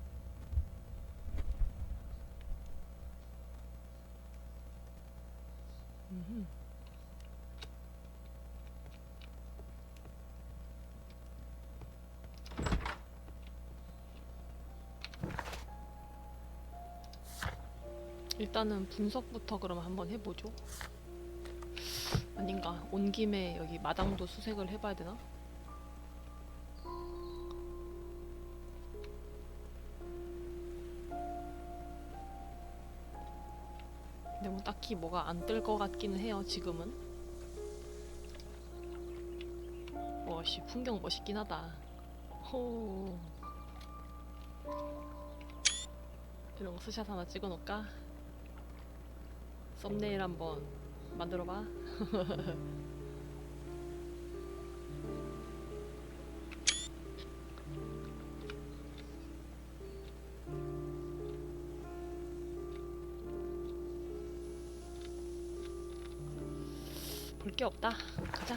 일단은 분석부터 그럼 한번 해보죠. 아닌가? 온 김에 여기 마당도 수색을 해봐야 되나? 근데 뭐 딱히 뭐가 안 뜰 것 같기는 해요, 지금은. 와씨, 풍경 멋있긴 하다. 호. 이런 거 스샷 하나 찍어놓을까? 썸네일 한번 만들어봐. 볼 게 없다. 가자.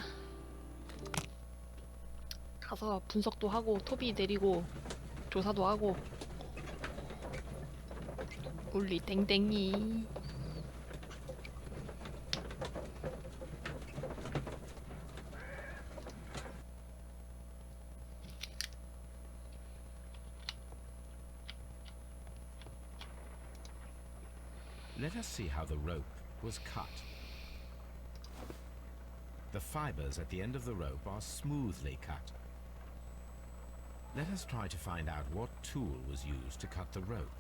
가서 분석도 하고 토비 내리고 조사도 하고. 울리 땡땡이. Let us see how the rope was cut. The fibers at the end of the rope are smoothly cut. Let us try to find out what tool was used to cut the rope.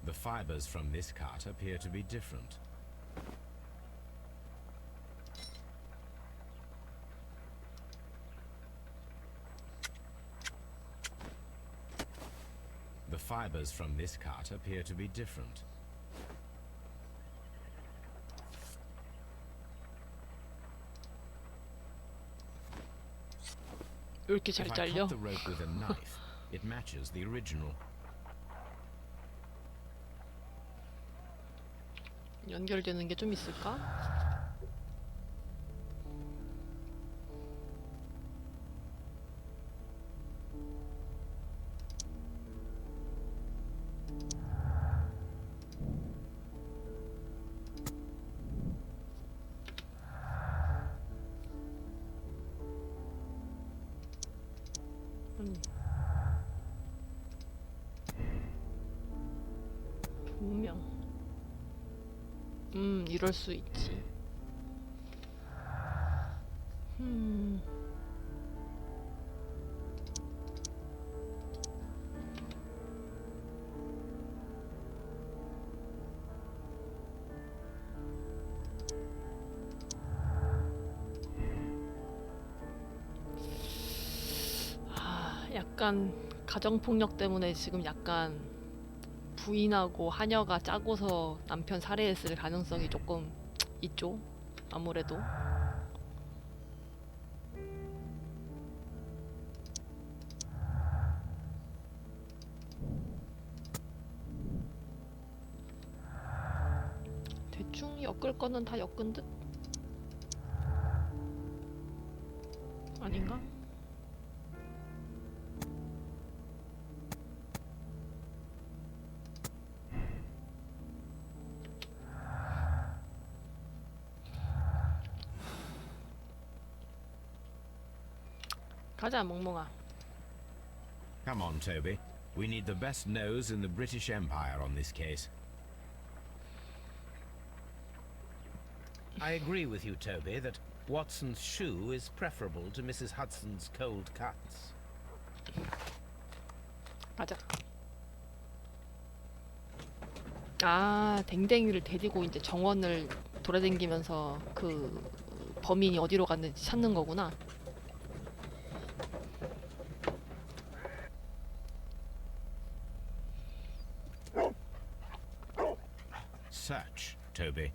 The fibers from this cut appear to be different. The fibers from this cut appear to be different. 왜 이렇게 잘 If I 잘려? cut the rope with a knife, it matches the original. 연결되는 게 좀 있을까? 분명. 이럴 수 있지. 약간 가정폭력 때문에 지금 약간 부인하고 하녀가 짜고서 남편 살해했을 가능성이 조금 있죠. 아무래도. 엮을 거는 다 엮은 듯? 아닌가? 가자, 멍멍아. Come on, Toby. We need the best nose in the British Empire on this case. I agree with you, Toby, that Watson's shoe is preferable to Mrs. Hudson's cold cuts. 가자. 아, 댕댕이를 데리고 이제 정원을 돌아다니면서 그 범인이 어디로 갔는지 찾는 거구나. Search, Toby.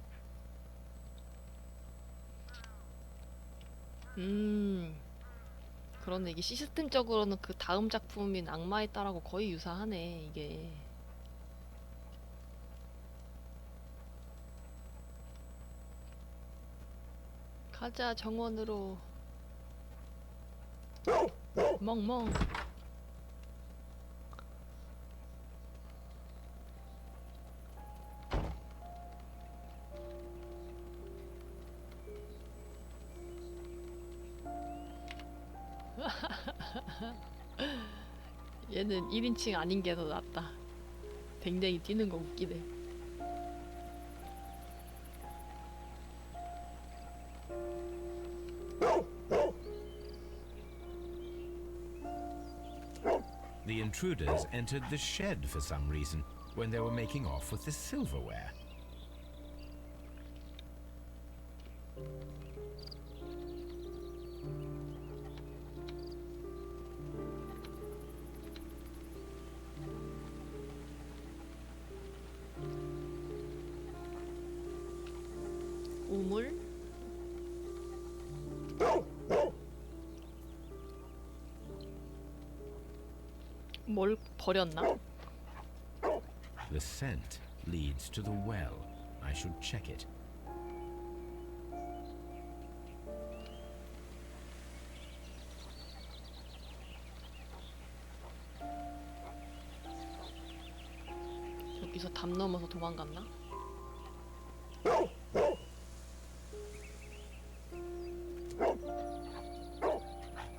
그런데 이게 시스템적으로는 그 다음 작품인 악마의 딸하고 거의 유사하네, 이게. 가자, 정원으로. 멍멍. 얘는 1인칭 아닌 게 더 낫다. 댕댕이 뛰는 거 웃기네. The intruders entered the shed for some reason when they were making off with the silverware. 우물? 뭘 버렸나? The scent leads to the well. I should check it. 여기서 담 넘어서 도망갔나?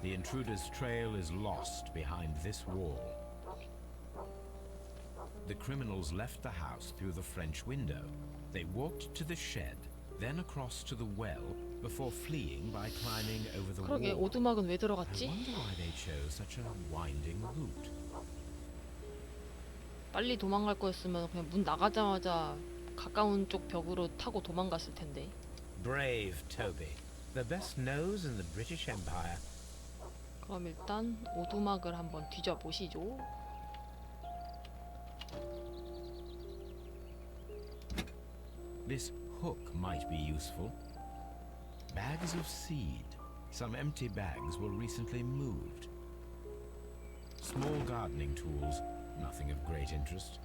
The intruder's trail is lost behind this wall. The criminals left the house through the French window. They walked to the shed, then across to the well, before fleeing by climbing over the 그러게, wall. 오두막은 왜 I 들어갔지? wonder why they chose such a winding route. 빨리 도망갈 거였으면 그냥 문 나가자마자 가까운 쪽 벽으로 타고 도망갔을 텐데. Brave Toby, the best nose in the British Empire. 그럼 일단 오두막을 한번 뒤져보시죠. This hook might be useful. Bags of seed. Some empty bags were recently moved. Small gardening tools. Nothing of great interest.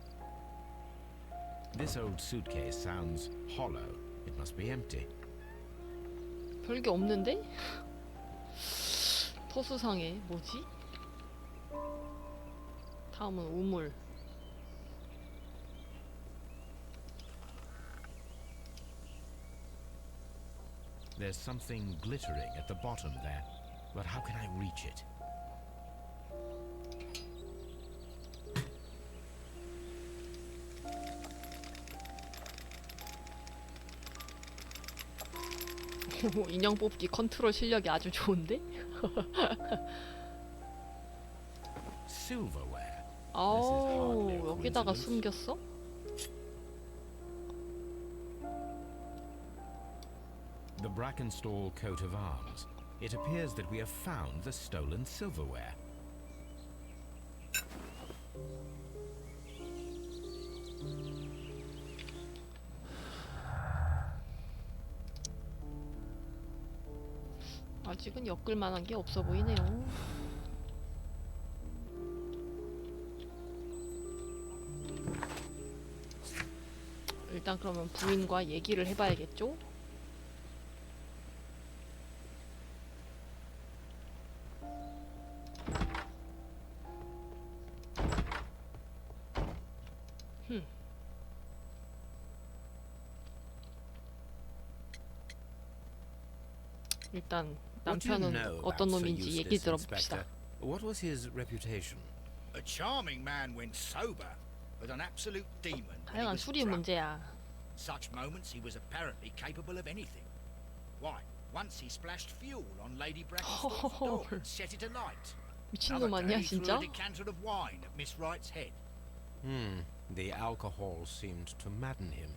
This old suitcase sounds hollow. It must be empty. 별게 없는데? 더 수상해. 뭐지? 다음은 우물. There's something glittering at the bottom there, but how can I reach it? 인형 뽑기 컨트롤 실력이 아주 좋은데? Silverware. 아우, hardly a 여기다가 coincidence. 숨겼어? The Brackenstall coat of arms. It appears that we have found the stolen silverware. 아직은 엮을 만한 게 없어 보이네요. 일단 그러면 부인과 얘기를 해봐야겠죠? 일단 What do you 남편은 know 어떤 about Sir 놈인지 얘기 Eustace, 들어봅시다. Inspector? What was his reputation? A charming man when sober, but an absolute demon when he 다양한 was 술이 drunk. 문제야. Such moments he was apparently capable of anything. Why, once he splashed fuel on Lady Brackenstall's door and set it alight. 미친놈 Another 아니야 day he threw 진짜? a decanter of wine at Miss Wright's head. The alcohol seemed to madden him.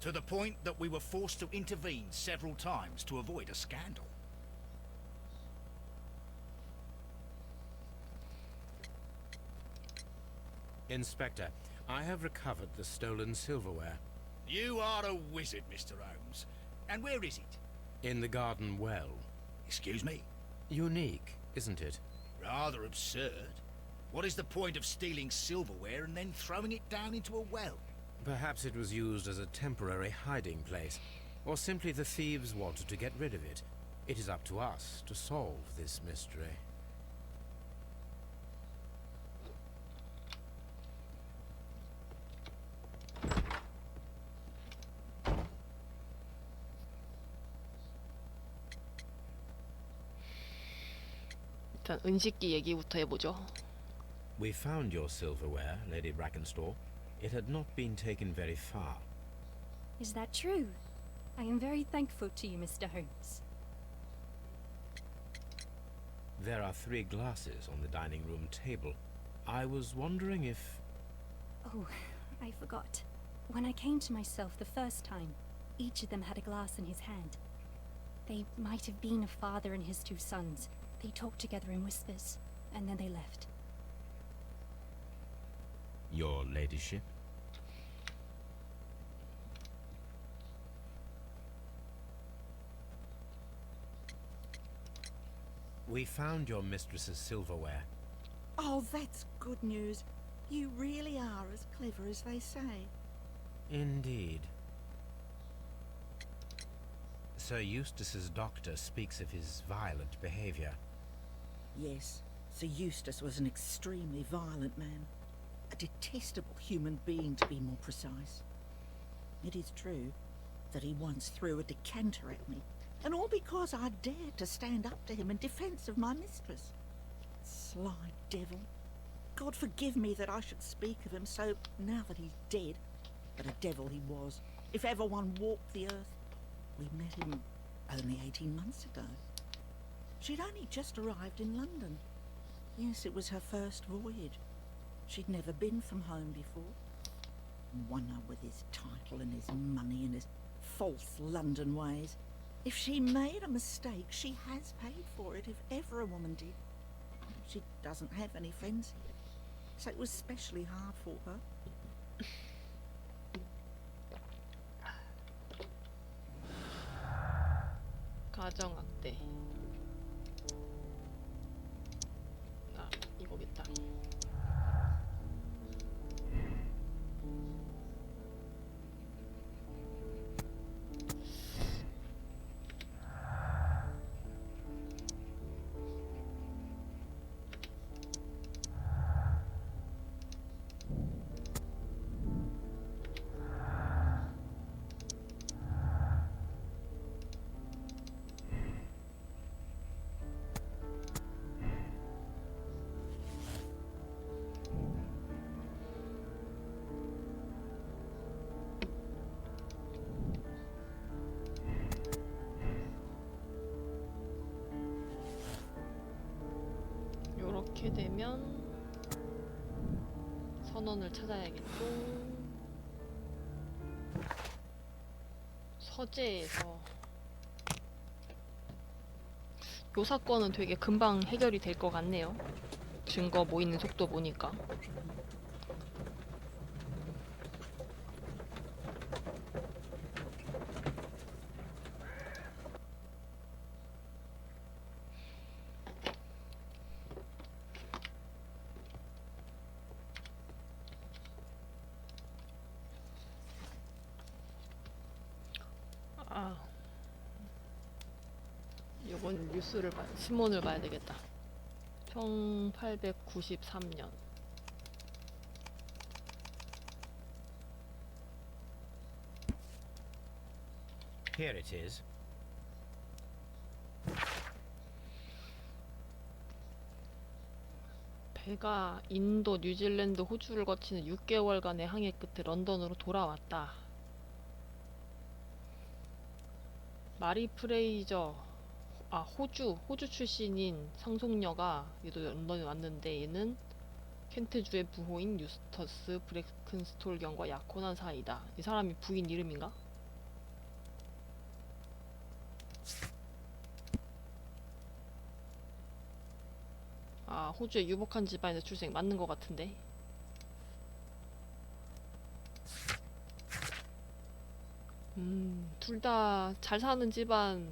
To the point that we were forced to intervene several times to avoid a scandal. Inspector, I have recovered the stolen silverware You are a wizard, Mr. Holmes. And where is it? in the garden well. Excuse me? Unique, isn't it? Rather absurd. What is the point of stealing silverware and then throwing it down into a well? Perhaps it was used as a temporary hiding place, or simply the thieves wanted to get rid of it. It is up to us to solve this mystery. 일단 은식기 얘기부터 해보죠. We found your silverware, Lady Brackenstall. It had not been taken very far. Is that true? I am very thankful to you, Mr. Holmes. There are 3 glasses on the dining room table. I was wondering if... Oh, I forgot. When I came to myself the first time, each of them had a glass in his hand. They might have been a father and his 2 sons. They talked together in whispers, and then they left. Your ladyship? We found your mistress's silverware. Oh, that's good news. You really are as clever as they say. Indeed. Sir Eustace's doctor speaks of his violent behavior. Yes, Sir Eustace was an extremely violent man. A detestable human being, to be more precise. It is true that he once threw a decanter at me, and all because I dared to stand up to him in defence of my mistress. Sly devil. God forgive me that I should speak of him so now that he's dead. But a devil he was, if ever one walked the earth. We met him only 18 months ago. She'd only just arrived in London. Yes, it was her first voyage. She'd never been from home before. Wonder with his title and his money and his false London ways. If she made a mistake, she has paid for it, if ever a woman did. She doesn't have any friends here, so it was especially hard for her. 가정학대. 아, 이거겠다. 이렇게 되면 선원을 찾아야겠죠. 서재에서 요 사건은 되게 금방 해결이 될 것 같네요. 증거 모이는 속도 보니까. 이건 뉴스를 신문을 봐야 되겠다. 1893년. Here it is. 배가 인도, 뉴질랜드, 호주를 거치는 6개월간의 항해 끝에 런던으로 돌아왔다. 마리 프레이저, 호주 출신인 상속녀가 얘도 런던에 왔는데 얘는 켄트주의 부호인 유스터스 브레큰스톨경과 약혼한 사이다. 이 사람이 부인 이름인가? 호주의 유복한 집안에서 출생 맞는 것 같은데. 둘 다 잘 사는 집안이었는데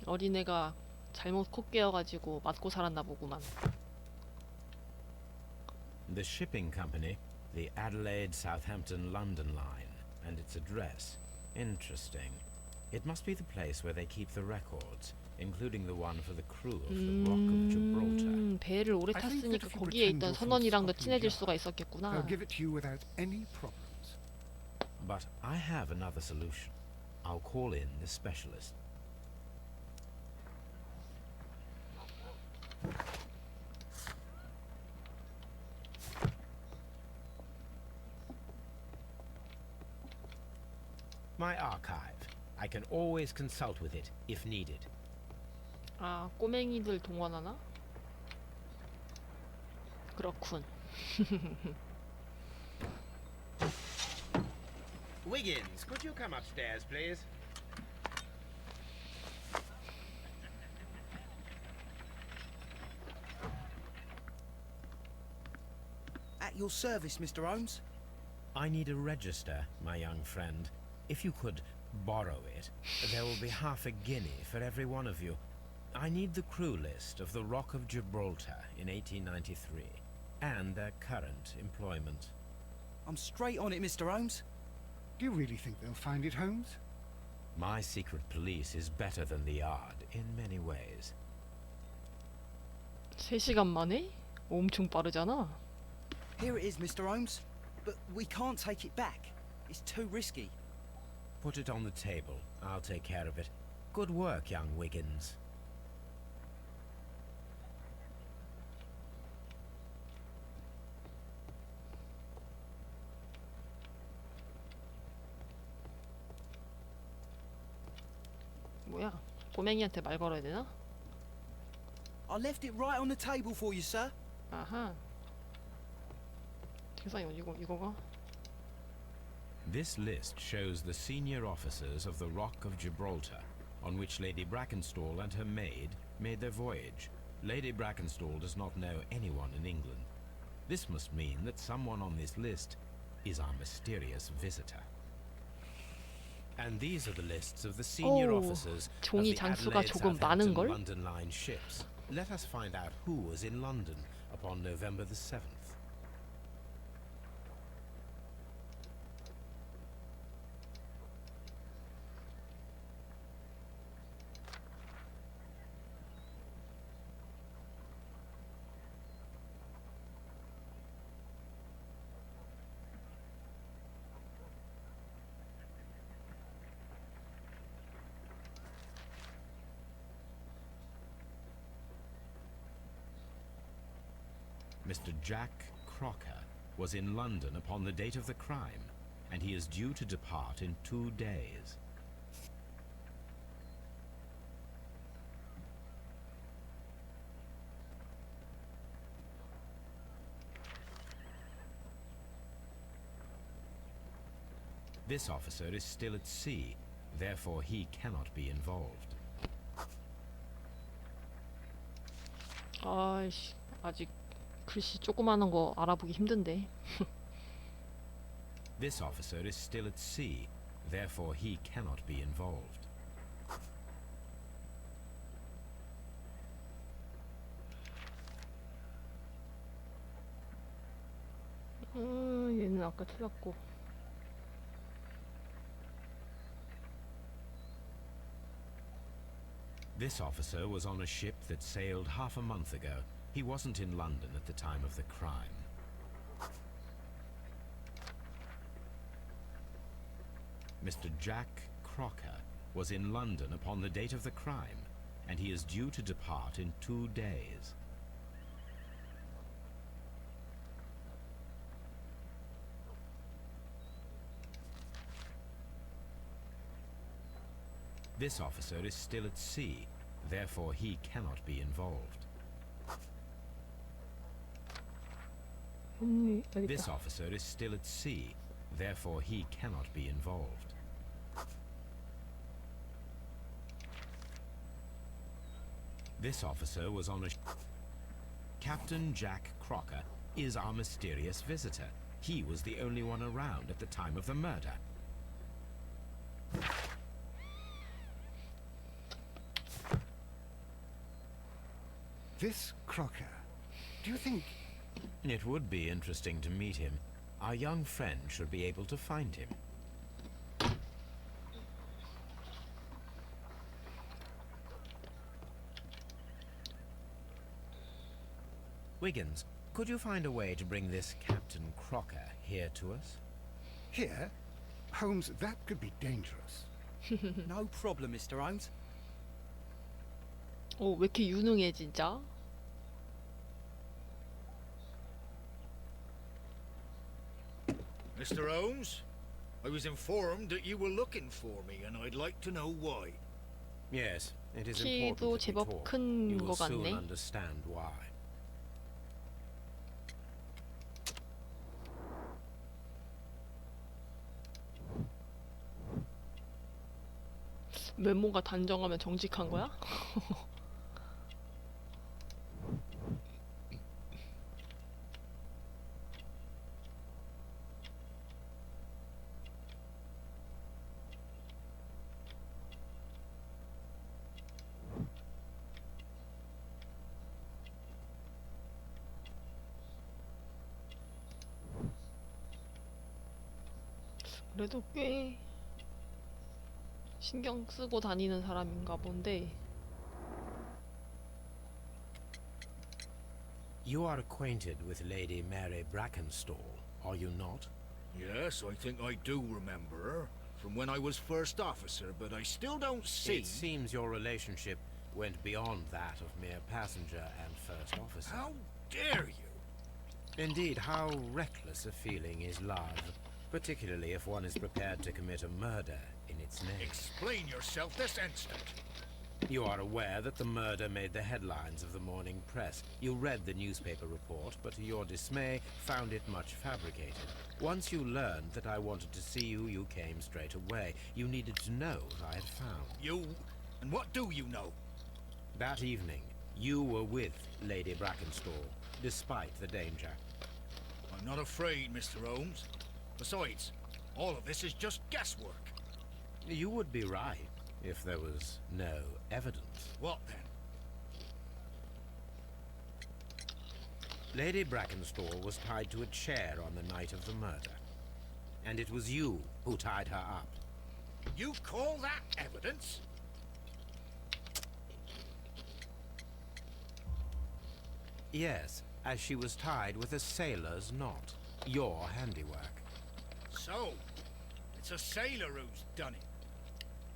어린애가 잘못 코 깨어가지고 맞고 살았나 보구만. The shipping company, the Adelaide, Southampton, London line, and its address. Interesting. It must be the place where they keep the records, including the one for the crew of the Rock of Gibraltar. 배를 오래 I think 탔으니까 that if you 거기에 pretend 있던 you're from 선원이랑도 Scotland 친해질 Yard, 수가 있었겠구나. They'll give it to you without any problems. But I have another solution. I'll call in the specialist. My archive. I can always consult with it if needed. 꼬맹이들 동원하나? 그렇군. Wiggins, could you come upstairs, please? At your service, Mr. Holmes. I need a register, my young friend. If you could borrow it, there will be half a guinea for every one of you. I need the crew list of the Rock of Gibraltar in 1893, and their current employment. I'm straight on it, Mr. Holmes. Do you really think they'll find it, Holmes? My secret police is better than the Yard in many ways. 3시간 만에? 엄청 빠르잖아. Here it is, Mr. Holmes. But we can't take it back. It's too risky. Put it on the table. I'll take care of it. Good work, young Wiggins. 뭐야? 꼬맹이한테 말 걸어야 되나? I left it right on the table for you, sir. 아하. 세상에 이거가? This list shows the senior officers of the Rock of Gibraltar, on which Lady Brackenstall and her maid made their voyage. Lady Brackenstall does not know anyone in England. This must mean that someone on this list is our mysterious visitor. And these are the lists of the senior officers of 종이 the 장수가 Adelaide, 조금 Southampton, 많은걸? London line ships. Let us find out who was in London upon November the 7th. Mr. Jack Crocker was in London upon the date of the crime, and he is due to depart in 2 days. This officer is still at sea, therefore he cannot be involved. 아이씨, 아직 글씨 조그마한 거 알아보기 힘든데. This officer is still at sea, therefore he cannot be involved. 얘는 아까 틀렸고. This officer was on a ship that sailed half a month ago. He wasn't in London at the time of the crime. Mr. Jack Crocker was in London upon the date of the crime, and he is due to depart in 2 days. This officer is still at sea, therefore he cannot be involved. This officer is still at sea, therefore he cannot be involved. This officer was on a... Captain Jack Crocker is our mysterious visitor. He was the only one around at the time of the murder. This Crocker, do you think... It would be interesting to meet him. Our young friend should be able to find him. Wiggins, could you find a way to bring this Captain Crocker here to us? Here? Holmes, that could be dangerous. No problem, Mr. Holmes. 오, 왜 이렇게 유능해 진짜? Mr. Holmes, I was informed that you were looking for me, and I'd like to know why. Yes, it is 키도 important that we 제법 talk. 큰 You will 거 soon 같네. understand why. 외모가 단정하면 정직한 거야? 그래도 꽤 신경 쓰고 다니는 사람인가 본데. You are acquainted with Lady Mary Brackenstall, are you not? Yes, I think I do remember her from when I was first officer, but I still don't see... It seems your relationship went beyond that of mere passenger and first officer. How dare you? Indeed, how reckless a feeling is love, particularly if one is prepared to commit a murder in its name. Explain yourself this instant. You are aware that the murder made the headlines of the morning press. You read the newspaper report, but to your dismay, found it much fabricated. Once you learned that I wanted to see you, you came straight away. You needed to know what I had found. You? And what do you know? That evening, you were with Lady Brackenstall, despite the danger. I'm not afraid, Mr. Holmes. Besides, all of this is just guesswork. You would be right if there was no evidence. What then? Lady Brackenstall was tied to a chair on the night of the murder. And it was you who tied her up. You call that evidence? Yes, as she was tied with a sailor's knot. Your handiwork. So, it's a sailor who's done it.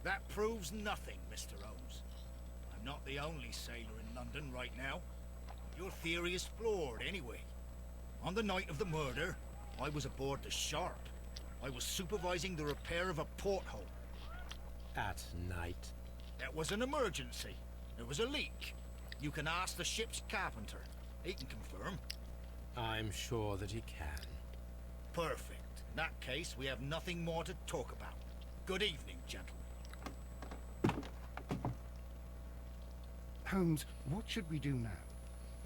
That proves nothing, Mr. Holmes. I'm not the only sailor in London right now. Your theory is flawed, anyway. On the night of the murder, I was aboard the Sharp. I was supervising the repair of a porthole. At night? It was an emergency. There was a leak. You can ask the ship's carpenter. He can confirm. I'm sure that he can. Perfect. In that case, we have nothing more to talk about. Good evening, gentlemen. Holmes, what should we do now?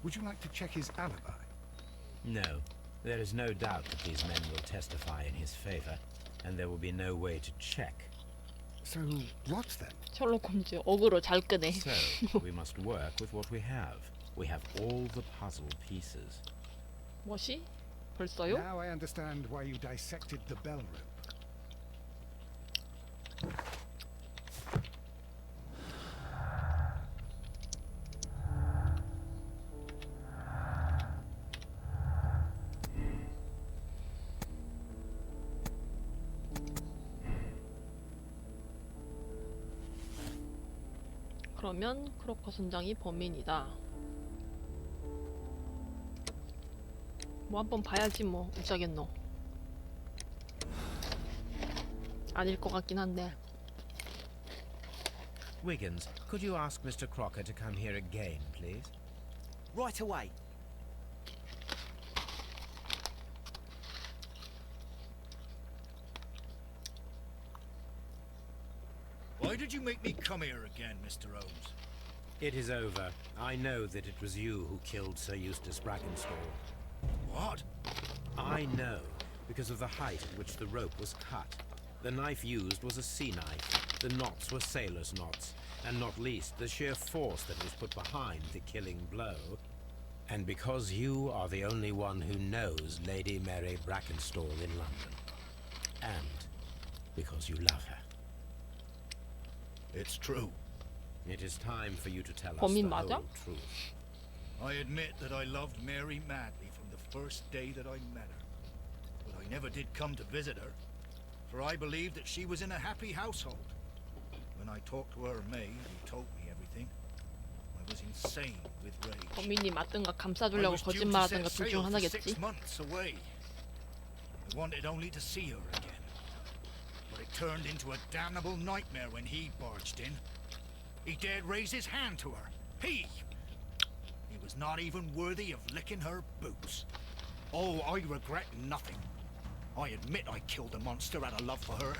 Would you like to check his alibi? No. There is no doubt that these men will testify in his favor, and there will be no way to check. So, what then? 셜록 홈즈 어그로 잘 끄네. So, we must work with what we have. We have all the puzzle pieces. 뭐시? 벌써요? Now I understand why you dissected the bell rope. 그러면 크로커 선장이 범인이다. 뭐 한번 봐야지 뭐 어쩌겠노. 아닐 것 같긴 한데. Wiggins, could you ask Mr. Crocker to come here again, please? Right away. Why did you make me come here again, Mr. Holmes? It is over. I know that it was you who killed Sir Eustace Brackenstall. What? I know, because of the height at which the rope was cut. The knife used was a sea knife. The knots were sailor's knots, and not least the sheer force that was put behind the killing blow. And because you are the only one who knows Lady Mary Brackenstall in London. And because you love her. It's true. It is time for you to tell us 범인 the 맞아? whole truth. I admit that I loved Mary madly from the first day that I met her. But I never did come to visit her, for I believed that she was in a happy household. When I talked to her maid, who told me everything, I was insane with rage. 범인이 맞든가 I 감싸주려고 was due to 거짓말하든가 set 둘 중 sail for 하나겠지. 6 months away. I wanted only to see her again. But it turned into a damnable nightmare when he barged in. He dared raise his hand to her. He was not even worthy of licking her boots. Oh, I regret nothing. I admit I killed the monster out of love for her.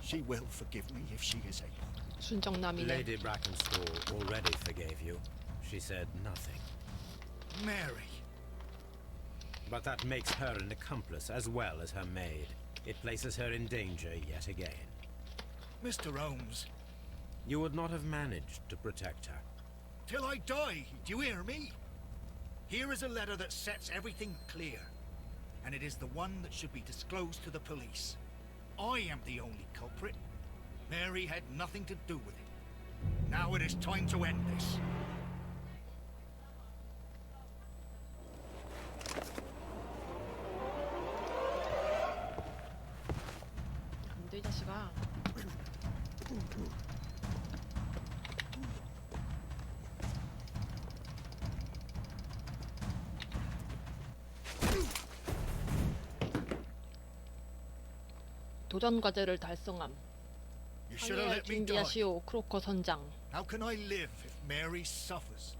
She will forgive me if she is able. 순정남이네. Lady Brackenstall already forgave you. She said nothing. Mary. But that makes her an accomplice as well as her maid. It places her in danger yet again. Mr. Holmes. You would not have managed to protect her. Till I die, do you hear me? Here is a letter that sets everything clear. And it is the one that should be disclosed to the police. I am the only culprit. Mary had nothing to do with it. Now it is time to end this. 안돼 이 자식아. 도전 과제를 달성함. You should have 항해할 let me die. 준비하시오, 크로커 선장. How can I live if Mary suffers?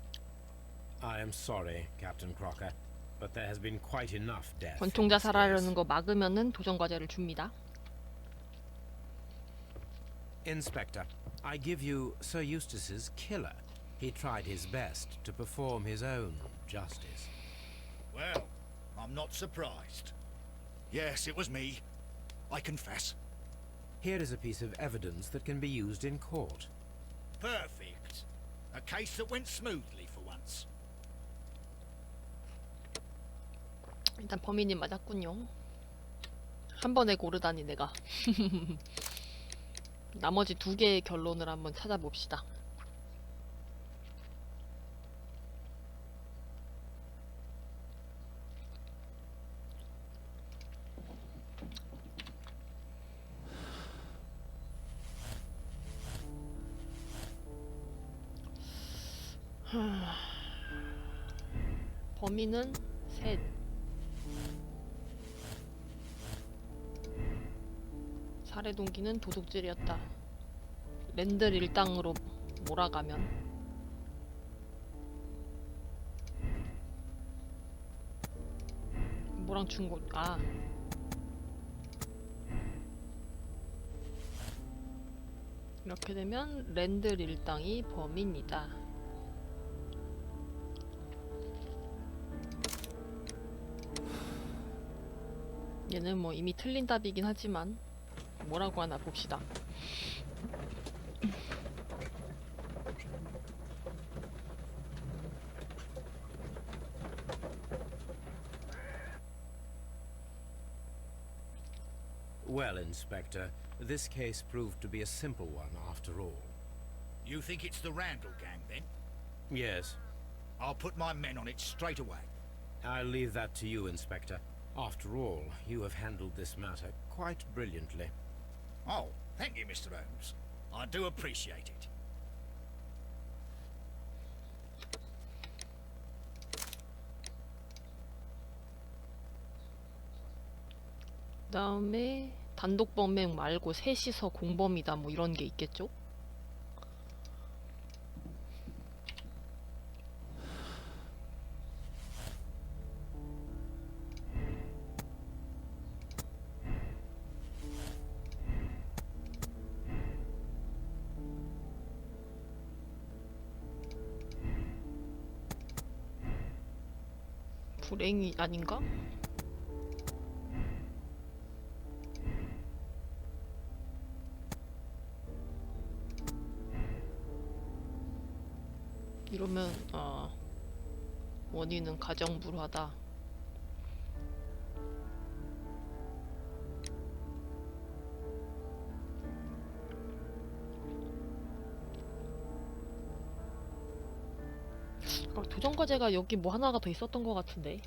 I am sorry, Captain Crocker, but there has been quite enough death. in 권총자 this 살아라는 case. 거 막으면은 도전 과제를 줍니다. Inspector, I give you Sir Eustace's killer. He tried his best to perform his own justice. Well, I'm not surprised. Yes, it was me. I confess. Here is a piece of evidence that can be used in court. Perfect. A case that went smoothly for once. 일단 범인이 맞았군요. 한 번에 고르다니 내가. 나머지 두 개의 결론을 한번 찾아봅시다. 범인은 셋. 살해 동기는 도둑질이었다. 랜들 일당으로 몰아가면 뭐랑 중고 이렇게 되면 랜들 일당이 범인이다. 얘는 뭐 이미 틀린 답이긴 하지만 뭐라고 하나 봅시다. Well, Inspector, this case proved to be a simple one after all. You think it's the Randall gang, then? Yes, I'll put my men on it straight away. I'll leave that to you, Inspector. After all, you have handled this matter quite brilliantly. Oh, thank you, Mr. Holmes. I do appreciate it. 그다음에 단독 범행 말고 셋이서 공범이다 뭐 이런 게 있겠죠? 불행이 아닌가? 이러면 원인은 가정불화다. 도전과제가 여기 뭐 하나가 더 있었던 것 같은데.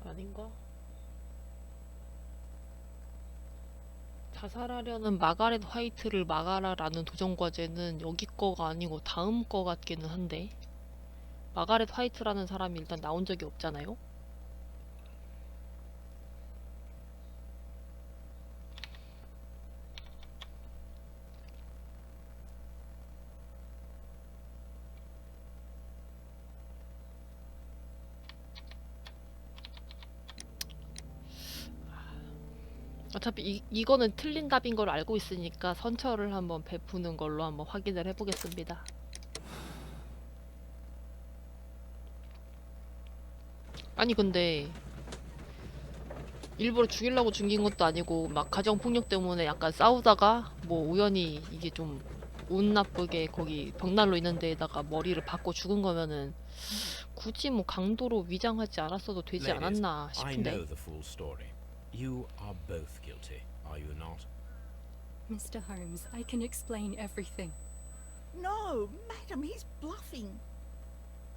아닌가? 자살하려는 마가렛 화이트를 막아라라는 도전과제는 여기 거가 아니고 다음 거 같기는 한데, 마가렛 화이트라는 사람이 일단 나온 적이 없잖아요? 어차피 이거는 틀린 답인 걸 알고 있으니까 선처를 한번 베푸는 걸로 한번 확인을 해보겠습니다. 아니 근데 일부러 죽이려고 죽인 것도 아니고 막 가정폭력 때문에 약간 싸우다가 뭐 우연히 이게 좀 운 나쁘게 거기 벽난로 있는 데에다가 머리를 박고 죽은 거면은 굳이 뭐 강도로 위장하지 않았어도 되지 Ladies, 않았나 I 싶은데. know the full story. You are both guilty, are you not? Mr. Holmes, I can explain everything. No, madam, he's bluffing.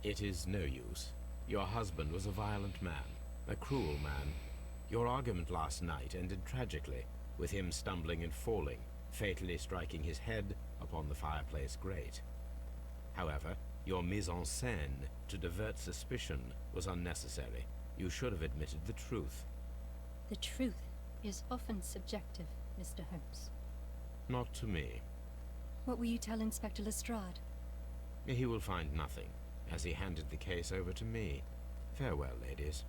It is no use. Your husband was a violent man, a cruel man. Your argument last night ended tragically, with him stumbling and falling, fatally striking his head upon the fireplace grate. However, your mise en scène to divert suspicion was unnecessary. You should have admitted the truth. The truth is often subjective, Mr. Holmes. Not to me. What will you tell Inspector Lestrade? He will find nothing, as he handed the case over to me. Farewell, ladies.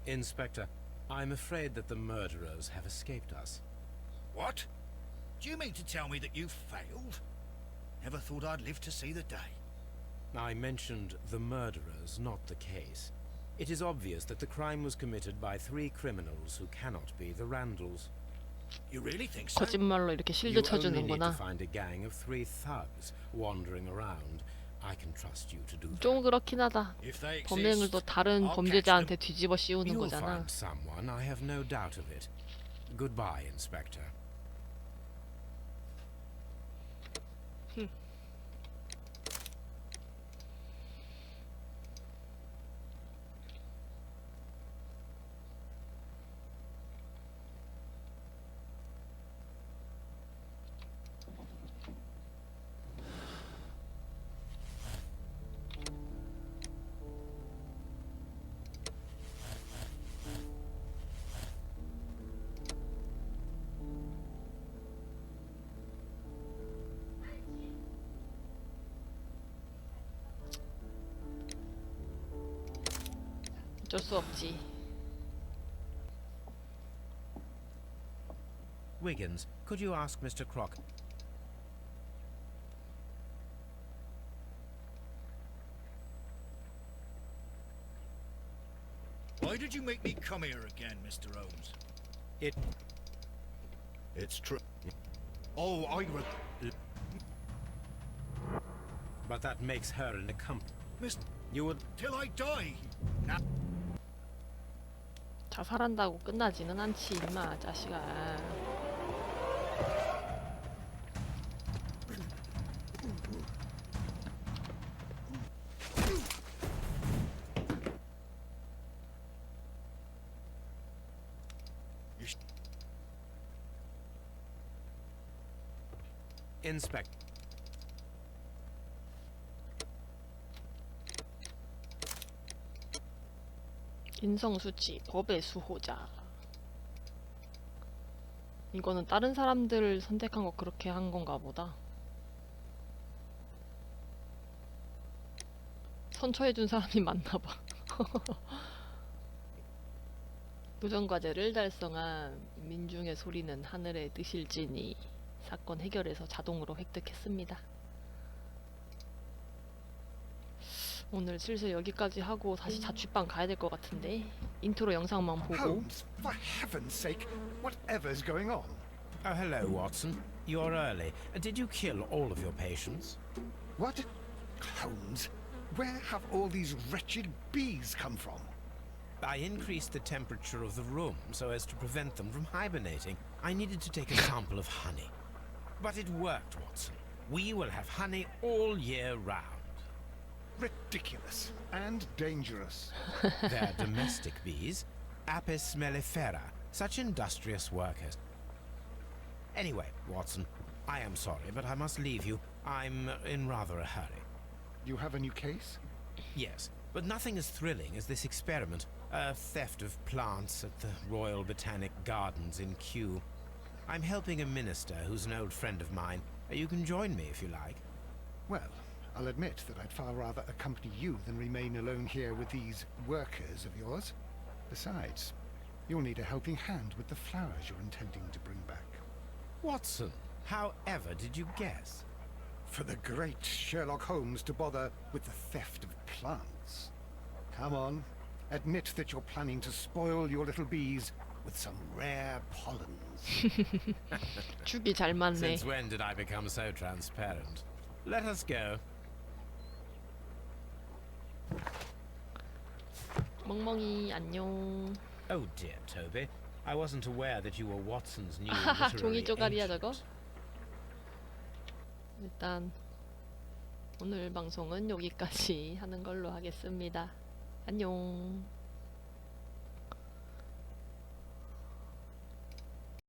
Inspector, I'm afraid that the murderers have escaped us. What? Do you mean to tell me that you failed? Never thought I'd live to see the day. I mentioned the murderers, not the case. It is obvious that the crime was committed by 3 criminals who cannot be the Randalls. You really think so? 거짓말로 이렇게 실드 You only need to 쳐주는구나. find a gang of 3 thugs wandering around. I can trust you to do that. 좀 그렇긴 하다. If they 범행을 또 exist, 다른 I'll 범죄자한테 뒤집어 씌우는 You'll 거잖아. find someone, I have no doubt of it. Goodbye, Inspector. 어쩔 수 없지. Wiggins, could you ask Mr. Croc? Why did you make me come here again, Mr. Holmes? It's true. Oh, But that makes her an accomplice. Missed You would... till I die. Now, 자살한다고 끝나지는 않지 임마 자식아. Inspect. 인성수치, 법의 수호자. 이거는 다른 사람들 선택한 거 그렇게 한 건가 보다. 선처해준 사람이 많나봐. 도전과제를 달성한 민중의 소리는 하늘에 뜨실지니 사건 해결에서 자동으로 획득했습니다. 오늘 슬슬 여기까지 하고 다시 자취방 가야 될 것 같은데 인트로 영상만 보고. Holmes, for heaven's sake, whatever's going on? Oh, hello, Watson. You're early. Did you kill all of your patients? What? Holmes, where have all these wretched bees come from? I increased the temperature of the room so as to prevent them from hibernating. I needed to take a sample of honey. But it worked, Watson. We will have honey all year round. Ridiculous and dangerous. They're domestic bees, Apis mellifera, such industrious workers. Anyway, Watson, I am sorry, but I must leave you. I'm in rather a hurry. You have a new case? Yes, but nothing as thrilling as this experiment. A theft of plants at the Royal Botanic Gardens in Kew. I'm helping a minister who's an old friend of mine. You can join me if you like. Well, I'll admit that I'd far rather accompany you than remain alone here with these workers of yours. Besides, you'll need a helping hand with the flowers you're intending to bring back. Watson, however did you guess? For the great Sherlock Holmes to bother with the theft of plants. Come on, admit that you're planning to spoil your little bees with some rare pollens. 죽이 잘 맞네. Since when did I become so transparent? Let us go. 멍멍이 안녕. Oh dear, Toby. I wasn't aware that you were Watson's new 아하하, literary 종이 쪼가리야 agent. 저거. 일단 오늘 방송은 여기까지 하는 걸로 하겠습니다. 안녕.